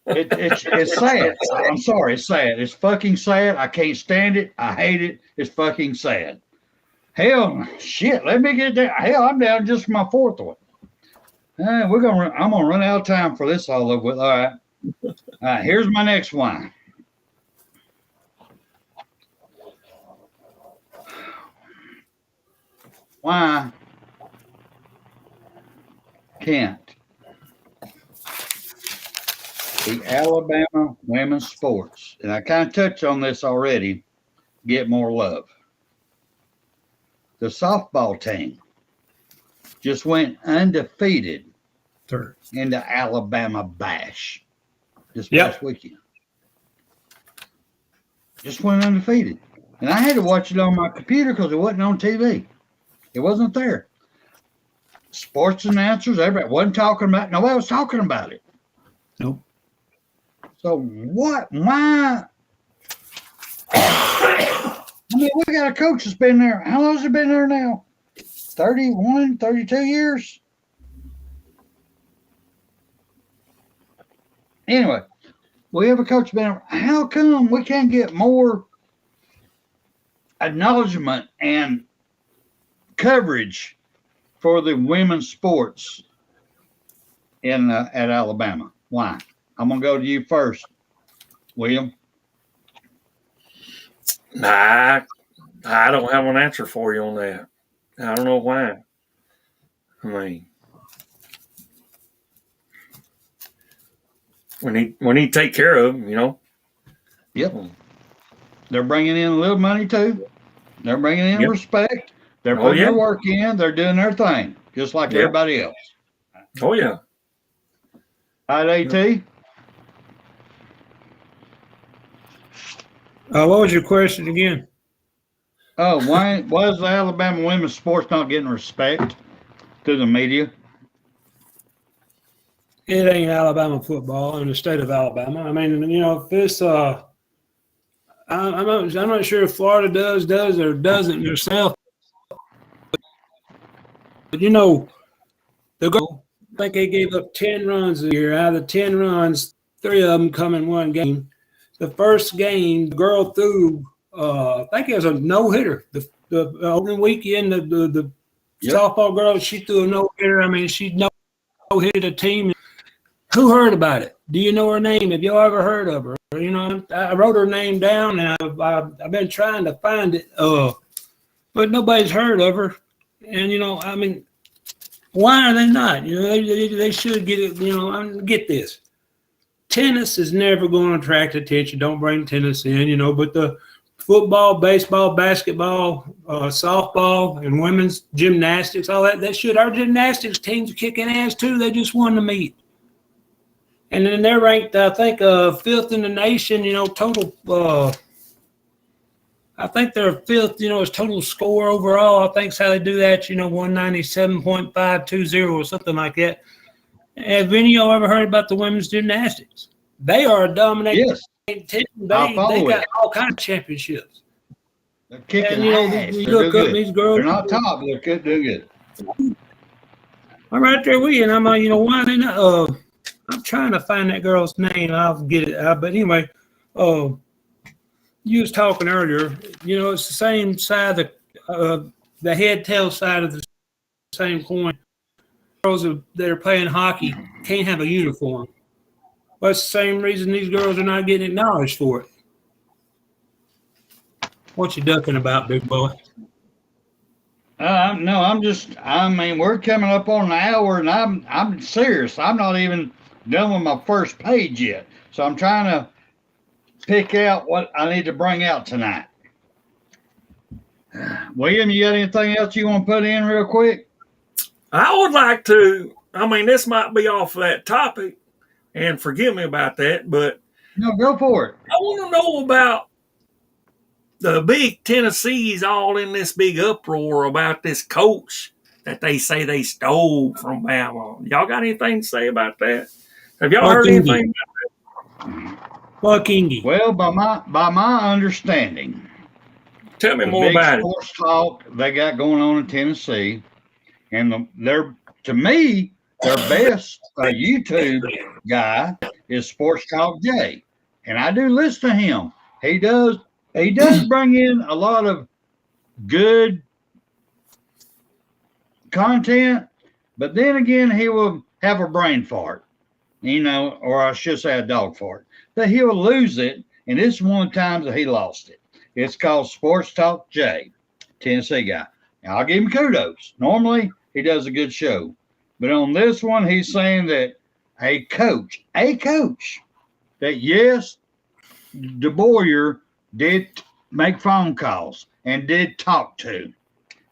It's sad. I'm sorry, it's sad. It's fucking sad. I can't stand it. I hate it. It's fucking sad. Hell, shit. Let me get down. Hell, I'm down just for my 4th one. I'm gonna run out of time for this all over with. All right. Here's my next one. Why can't the Alabama women's sports, and I kind of touched on this already, get more love? The softball team just went undefeated in the Alabama Bash this past weekend. Just went undefeated. And I had to watch it on my computer because it wasn't on TV. It wasn't there. Sports announcers, everybody wasn't talking about it. Nobody was talking about it. Nope. So what? Why? I mean, we got a coach that's been there. How long has he been there now? 31, 32 years? Anyway, we have a coach been there. How come we can't get more acknowledgement and coverage for the women's sports in at Alabama? Why? I'm going to go to you first, William. Nah, I don't have an answer for you on that. I don't know why. I mean, we need to take care of them, you know. Yep. They're bringing in a little money too. They're bringing in respect. They're putting their work in. They're doing their thing, just like everybody else. Oh yeah. All right, AT. What was your question again? Oh, why is the Alabama women's sports not getting respect through the media? It ain't Alabama football in the state of Alabama. I mean, you know, if this, I'm not sure if Florida does or doesn't yourself. But you know, the girl, I think they gave up 10 runs a year. Out of the 10 runs, 3 of them come in one game. The first game, the girl threw, I think it was a no-hitter. The opening weekend, the softball girl, she threw a no-hitter. I mean, she no-hitted a team. Who heard about it? Do you know her name? Have y'all ever heard of her? You know, I wrote her name down, and I've been trying to find it, but nobody's heard of her. And, you know, I mean, why are they not? You know, they should get it, you know, get this. Tennis is never going to attract attention. Don't bring tennis in, you know, but the football, baseball, basketball, softball, and women's gymnastics, all that should. Our gymnastics teams are kicking ass too. They just won the meet. And then they're ranked, I think, 5th in the nation, you know, total. I think they're 5th, you know, as total score overall. I think that's how they do that, you know, 197.520 or something like that. Have any of y'all ever heard about the women's gymnastics? They are dominating. Yes. they follow got it. all kinds of championships. They're kicking And, you know, ass. you They're look doing up good. these girls. They're not top, but they're doing good. I'm right there with you, and I'm like, you know, why they not? I'm trying to find that girl's name. I'll get it out. But anyway, you was talking earlier. You know, it's the same side of the head tail side of the same coin. Girls that are playing hockey can't have a uniform. Well, it's the same reason these girls are not getting acknowledged for it. What you ducking about, big boy? No, I mean, we're coming up on an hour, and I'm serious. I'm not even done with my first page yet. So I'm trying to pick out what I need to bring out tonight. William, you got anything else you want to put in real quick? I would like to. I mean, this might be off that topic, and forgive me about that, but No, go for it. I want to know about the big Tennessee's all in this big uproar about this coach that they say they stole from Bama. Y'all got anything to say about that? Have y'all heard anything about that? Fuck Ingy. Well, by my understanding, tell me the more big about sports talk they got going on in Tennessee, and to me, their best YouTube guy is Sports Talk Jay, and I do listen to him. He does bring in a lot of good content, but then again, he will have a brain fart, you know, or I should say a dog fart. But he'll lose it, and this is one of the times that he lost it. It's called Sports Talk Jay, Tennessee guy. Now, I'll give him kudos. Normally, he does a good show. But on this one, he's saying that a coach, that yes, DeBoyer did make phone calls and did talk to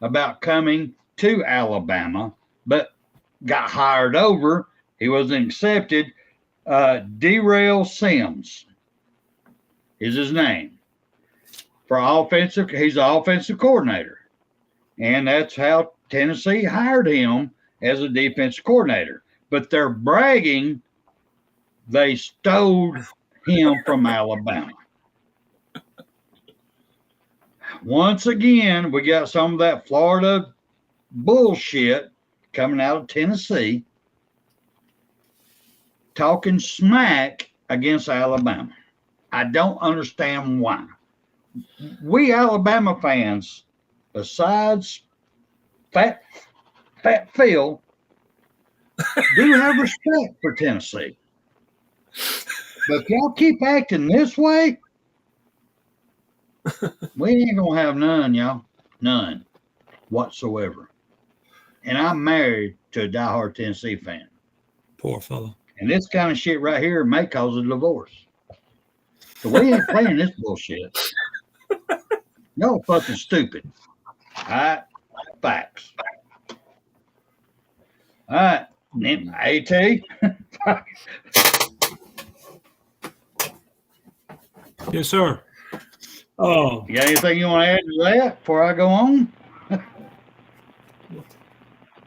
about coming to Alabama, but got hired over. He wasn't accepted. Derail Sims is his name. He's the offensive coordinator. And that's how Tennessee hired him as a defensive coordinator. But they're bragging they stole him from Alabama. Once again, we got some of that Florida bullshit coming out of Tennessee talking smack against Alabama. I don't understand why. We Alabama fans, besides Fat Phil, do have respect for Tennessee. But if y'all keep acting this way, we ain't gonna have none, y'all. None whatsoever. And I'm married to a diehard Tennessee fan. Poor fellow. And this kind of shit right here may cause a divorce. So we ain't playing this bullshit. Y'all fucking stupid. All right? Facts. All right. AT? Yes, sir. Oh, You got anything you want to add to that before I go on?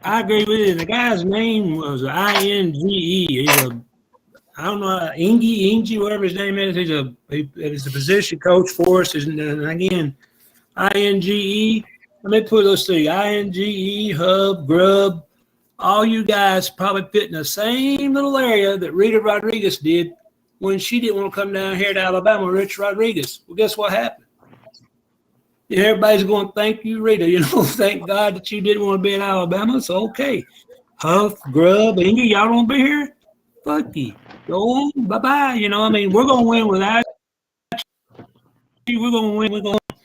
I agree with you. The guy's name was INGE. I don't know, Ingy, whatever his name is. He's a position coach for us. And again, INGE. Let me put those three: INGE, Hub, Grub. All you guys probably fit in the same little area that Rita Rodriguez did when she didn't want to come down here to Alabama. Rich Rodriguez. Well, guess what happened? Yeah, everybody's going, thank you, Rita. You know, thank God that you didn't want to be in Alabama. So, okay. Huff, Grub, Ingy, y'all don't want to be here? Fuck you. Go on. Bye-bye. You know, I mean, we're going to win without you. We're going to win. We're going to.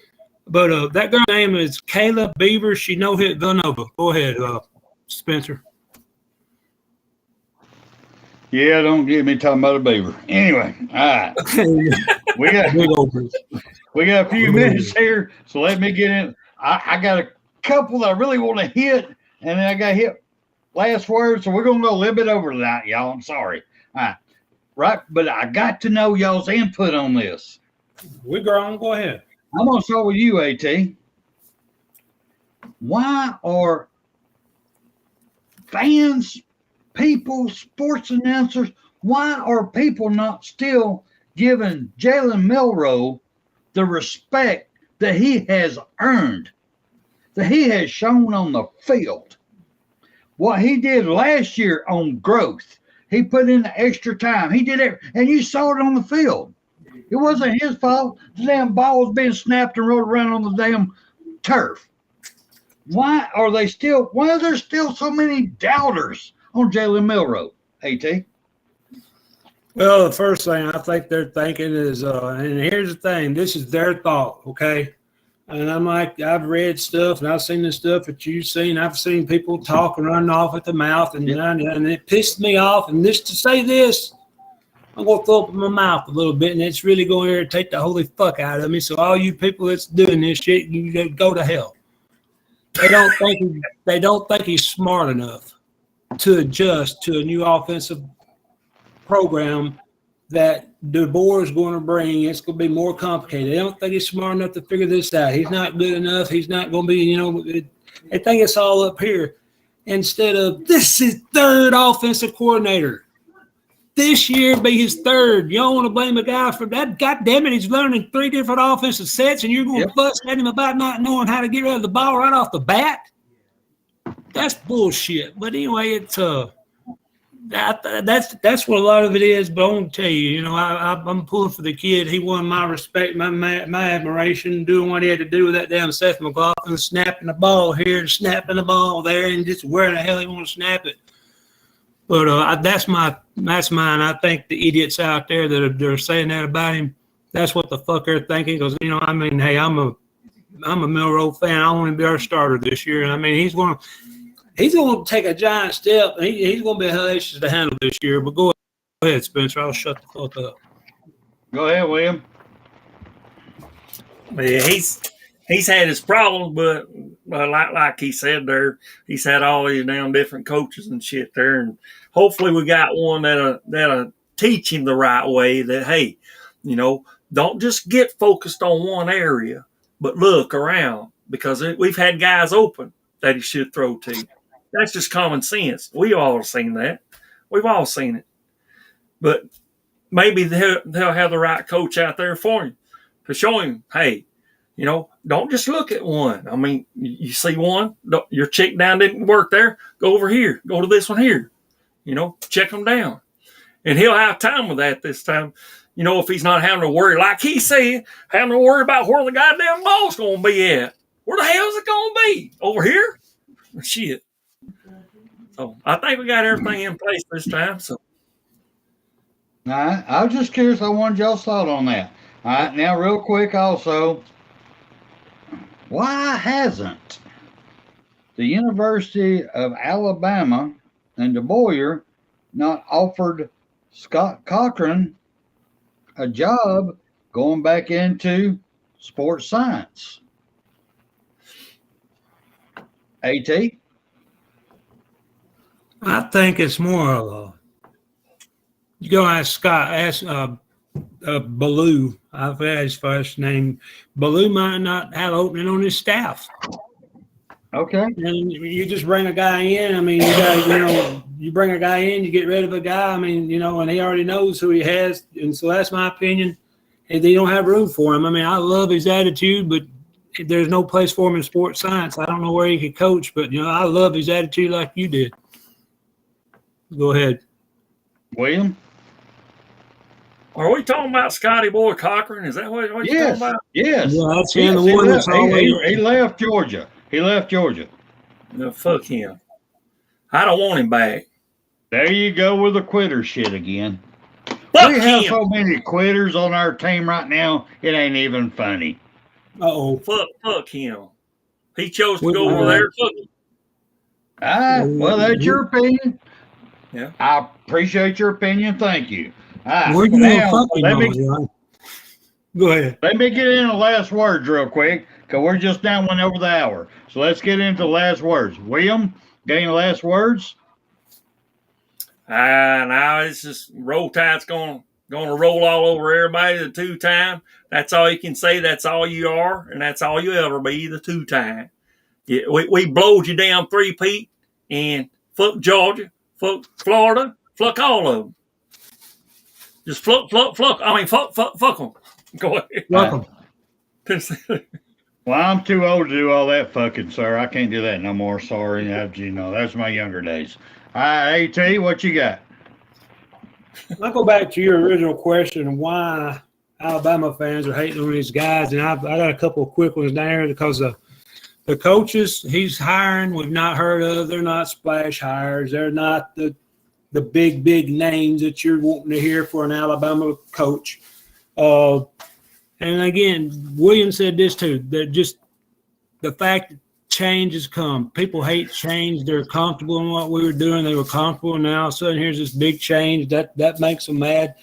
But that girl's name is Kayla Beaver. She no-hit Villanova. Go ahead, Spencer. Yeah, don't get me talking about a beaver. Anyway, all right. We got a few minutes here, so let me get in. I got a couple that I really want to hit, and then I got to hit last word, so we're going to go a little bit over tonight, y'all. I'm sorry. All right. Right, but I got to know y'all's input on this. We're grown. Go ahead. I'm going to start with you, AT. Why are fans, people, sports announcers, why are people not still giving Jalen Milroe the respect that he has earned, that he has shown on the field. What he did last year on growth, he put in the extra time. He did it, and you saw it on the field. It wasn't his fault. The damn ball was being snapped and rolled around on the damn turf. Why are there still so many doubters on Jalen Milroe, AT? Well, the first thing I think they're thinking is, and here's the thing, this is their thought, okay? And I'm like, I've read stuff and I've seen the stuff that you've seen. I've seen people talk and run off at the mouth, and it pissed me off. And just to say this, I'm going to throw up my mouth a little bit, and it's really going to irritate the holy fuck out of me. So all you people that's doing this shit, you go to hell. They don't think he's smart enough to adjust to a new offensive program that DeBoer is going to bring. It's going to be more complicated. They don't think he's smart enough to figure this out. He's not good enough. He's not going to be, they think it's all up here instead of this is third offensive coordinator. This year be his third. You don't want to blame a guy for that. God damn it, he's learning 3 different offensive sets, and you're going to fuss at him about not knowing how to get rid of the ball right off the bat? That's bullshit. But anyway, it's that's what a lot of it is. But I want to tell you, I'm pulling for the kid. He won my respect, my admiration, doing what he had to do with that damn Seth McLaughlin, snapping the ball here and snapping the ball there, and just where the hell he want to snap it. But that's mine. I think the idiots out there that are saying that about him, that's what the fuck they're thinking. Because hey, I'm a Milroe fan. I want him to be our starter this year. And I mean, he's going to take a giant step. And he's going to be hellacious to handle this year. But go ahead, Spencer. I'll shut the fuck up. Go ahead, William. Yeah, he's had his problems, but like he said there, he's had all these damn different coaches and shit there, and hopefully we got one that'll teach him the right way. That hey, don't just get focused on one area, but look around because we've had guys open that he should throw to. That's just common sense. We all have seen that. We've all seen it, but maybe they'll have the right coach out there for him to show him, hey. Don't just look at one. I mean, you see one, your check down didn't work there. Go over here. Go to this one here. Check them down. And he'll have time with that this time. If he's not having to worry, like he said, having to worry about where the goddamn ball's going to be at. Where the hell is it going to be? Over here? Shit. So I think we got everything in place this time. So. All right. I was just curious. I wanted y'all's thought on that. All right. Now, real quick also. Why hasn't the University of Alabama and DeBoer not offered Scott Cochran a job going back into sports science? AT? I think it's more of a you go ask Ballou. I've had his first name. Ballou might not have opening on his staff. Okay. And you just bring a guy in. I mean, you bring a guy in, you get rid of a guy. I mean, and he already knows who he has. And so that's my opinion. And they don't have room for him. I mean, I love his attitude, but there's no place for him in sports science. I don't know where he could coach, but, I love his attitude like you did. Go ahead. William? Are we talking about Scotty Boy Cochran? Is that what you're talking about? Yes. Yeah, that's the one that's always. He left Georgia. No, fuck him. I don't want him back. There you go with the quitter shit again. Fuck we have him. so many quitters on our team right now, it ain't even funny. Uh-oh. Fuck him. He chose to go over there. Fuck him. Well, that's your opinion. Yeah. I appreciate your opinion. Thank you. Where you Now, go ahead. Let me get into the last words real quick, because we're just down one over the hour. So let's get into the last words. William, got any last words? Now it's just Roll Tide's going to roll all over everybody the 2-time. That's all you can say. That's all you are, and that's all you ever be, the 2-time. Yeah, we blowed you down 3-peat, and fuck Georgia, fuck Florida, fuck all of them. Just fuck them. Go ahead. Welcome. Well, I'm too old to do all that fucking, sir. I can't do that no more. Sorry. That's my younger days. All right, AT, what you got? I'll go back to your original question of why Alabama fans are hating on these guys. And I got a couple of quick ones there because the coaches he's hiring we've not heard of. They're not splash hires. They're not the big names that you're wanting to hear for an Alabama coach. And again, William said this too, that just the fact that change has come. People hate change. They're comfortable in what we were doing. They were comfortable. And now all of a sudden here's this big change that makes them mad.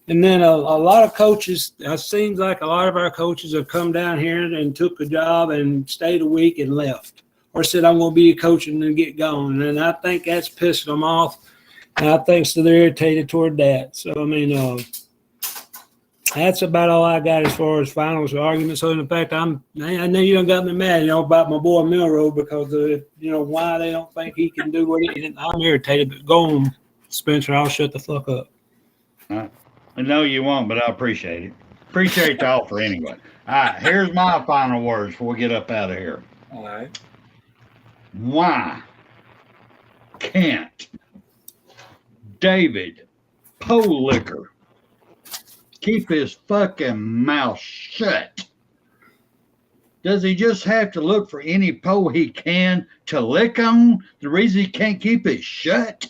And then a lot of coaches, it seems like a lot of our coaches have come down here and took a job and stayed a week and left or said, I'm going to be a coach and then get gone. And I think that's pissing them off. And I think so they're irritated toward that. So, I mean, that's about all I got as far as finals arguments. So, in fact, I know you done got me mad, about my boy Milroe because of, why they don't think he can do what I'm irritated. But go on, Spencer. I'll shut the fuck up. I know you won't, but I appreciate it. Appreciate the offer anyway. All right, here's my final words before we get up out of here. All right. Why can't David Policker keep his fucking mouth shut? Does he just have to look for any pole he can to lick on? The reason he can't keep it shut?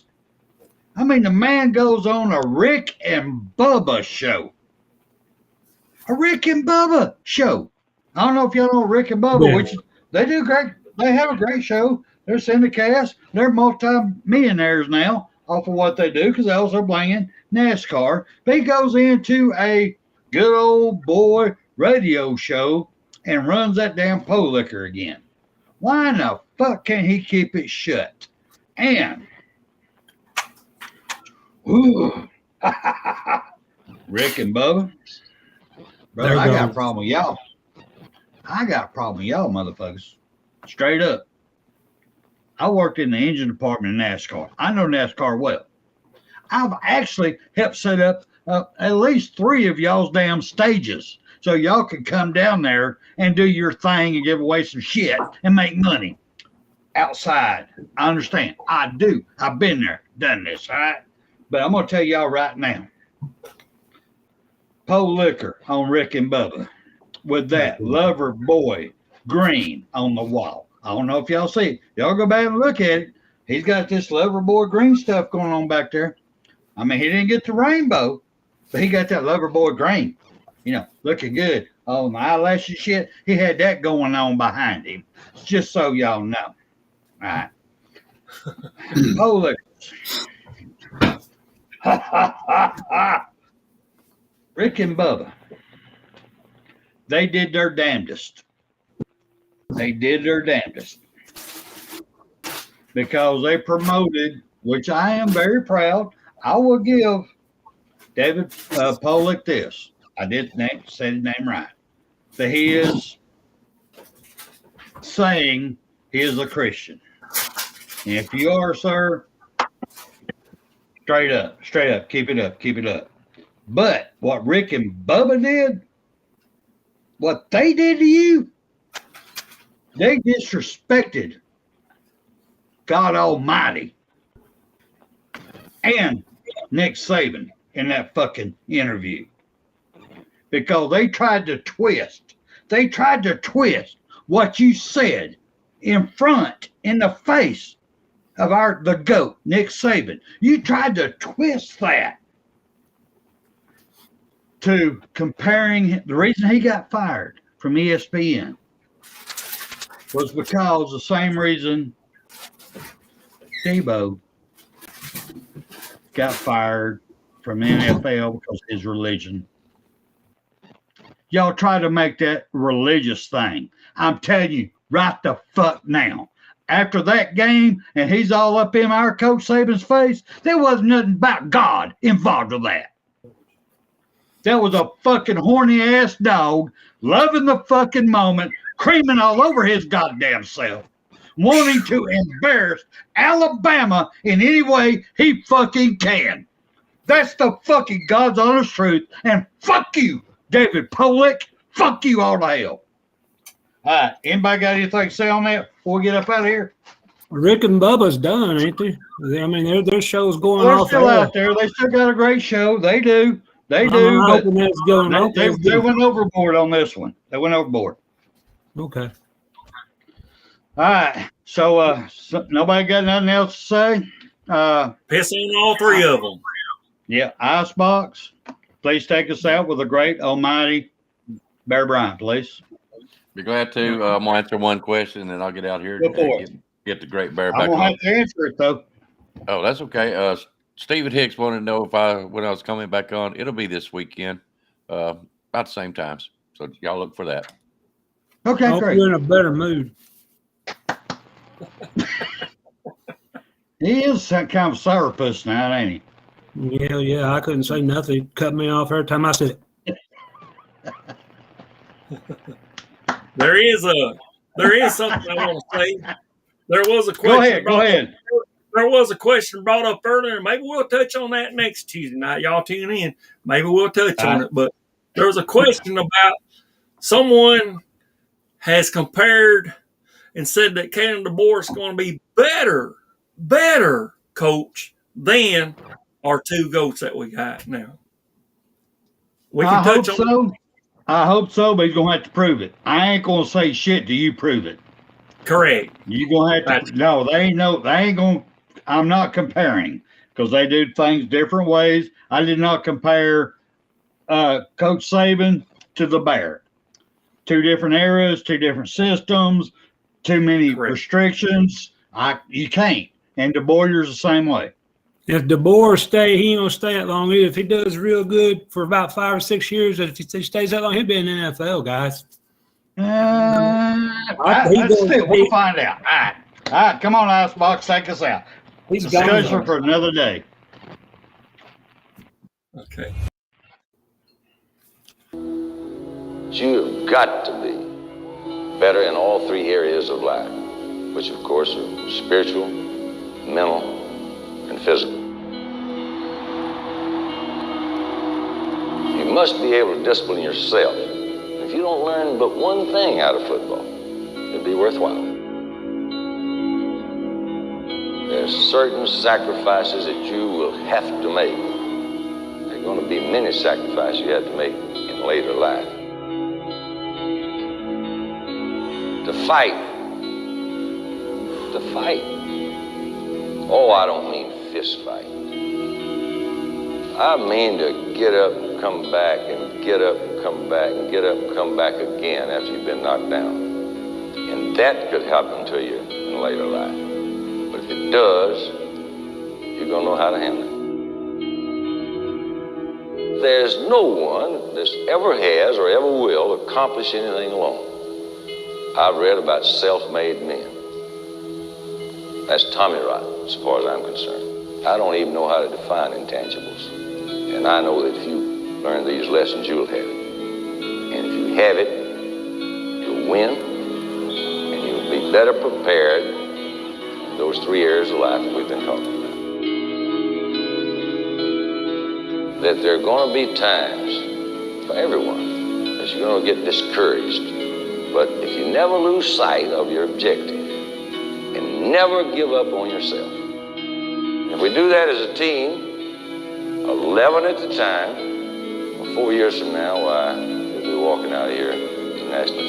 I mean, the man goes on a Rick and Bubba show. A Rick and Bubba show. I don't know if y'all know Rick and Bubba, which they do great. They have a great show. They're syndicast. They're multi-millionaires now off of what they do because they also bring NASCAR. But he goes into a good old boy radio show and runs that damn pole liquor again. Why in the fuck can't he keep it shut? And Rick and Bubba, brother, I got a problem with y'all. I got a problem with y'all, motherfuckers. Straight up. I worked in the engine department in NASCAR. I know NASCAR well. I've actually helped set up at least 3 of y'all's damn stages so y'all can come down there and do your thing and give away some shit and make money outside. I understand. I do. I've been there, done this, all right? But I'm going to tell y'all right now, pole liquor on Rick and Bubba with that lover boy green on the wall. I don't know if y'all see it. Y'all go back and look at it. He's got this lover boy green stuff going on back there. I mean, he didn't get the rainbow, but he got that lover boy green, looking good. Oh, my eyelashes shit. He had that going on behind him. Just so y'all know. All right. Pole liquor. Rick and Bubba, they did their damnedest. They did their damnedest because they promoted, which I am very proud. I will give David Pollock this. I did say his name right. That he is saying he is a Christian. And if you are, sir, straight up, keep it up. But what Rick and Bubba did, what they did to you, they disrespected God Almighty and Nick Saban in that fucking interview because they tried to twist what you said in the face of the GOAT, Nick Saban. You tried to twist that to comparing the reason he got fired from ESPN was because the same reason Tebow got fired from the NFL because of his religion. Y'all try to make that religious thing. I'm telling you right the fuck now. After that game, and he's all up in our Coach Saban's face, there wasn't nothing about God involved with that. That was a fucking horny ass dog loving the fucking moment, creaming all over his goddamn self, wanting to embarrass Alabama in any way he fucking can. That's the fucking God's honest truth. And fuck you, David Pollock. Fuck you all to hell. All right. Anybody got anything to say on that before we get up out of here? Rick and Bubba's done, ain't they? I mean, their show's going They're off. still out there. They still got a great show. They do. They I'm do. But hoping that's going. they went overboard on this one. They went overboard. Okay. All right. So, nobody got nothing else to say? Piss on all three of them. Yeah. Icebox, please take us out with a great almighty Bear Bryant, please. Be glad to. I'm going to answer one question, and then I'll get out here Go for and get the great Bear I'm back going to on. have to answer it, though. Oh, that's okay. Stephen Hicks wanted to know when I was coming back on. It'll be this weekend, about the same times. So y'all look for that. Okay, I hope great. you're in a better mood. He is kind of a sourpuss now, ain't he? Yeah. I couldn't say nothing. Cut me off every time I said it. There is something I want to say. There was a question. Go ahead. There was a question brought up earlier. Maybe we'll touch on that next Tuesday night. Y'all tune in. Maybe we'll touch on it. But there was a question about someone has compared and said that Canada DeBoer is going to be better coach than our two goats that we got now. We can touch on so. I hope so, but he's going to have to prove it. I ain't going to say shit till you prove it. Correct. You're going to have to. No, they ain't going to. I'm not comparing because they do things different ways. I did not compare Coach Saban to the Bear. Two different eras, two different systems, too many restrictions. You can't. And DeBoer's the same way. If DeBoer he ain't gonna stay that long either. If he does real good for about 5 or 6 years, if he stays that long, he'll be in the NFL, guys. We'll find out. All right, come on, Icebox, take us out. He's discussion for another day. Okay. You've got to be better in all three areas of life, which of course are spiritual, mental, and physical. You must be able to discipline yourself. If you don't learn but one thing out of football, it'll be worthwhile. There's certain sacrifices that you will have to make. There are going to be many sacrifices you have to make in later life. To fight. Oh, I don't mean fist fight. I mean to get up and come back and get up and come back and get up and come back again after you've been knocked down. And that could happen to you in later life. But if it does, you're going to know how to handle it. There's no one that ever has or ever will accomplish anything alone. I've read about self-made men. That's Tommy Rot, as far as I'm concerned. I don't even know how to define intangibles. And I know that if you learn these lessons, you'll have it. And if you have it, you'll win, and you'll be better prepared in those three areas of life that we've been talking about. That there are going to be times for everyone that you're going to get discouraged. But if you never lose sight of your objective and never give up on yourself, if we do that as a team, 11 at a time, 4 years from now, why, we'll be walking out of here to the national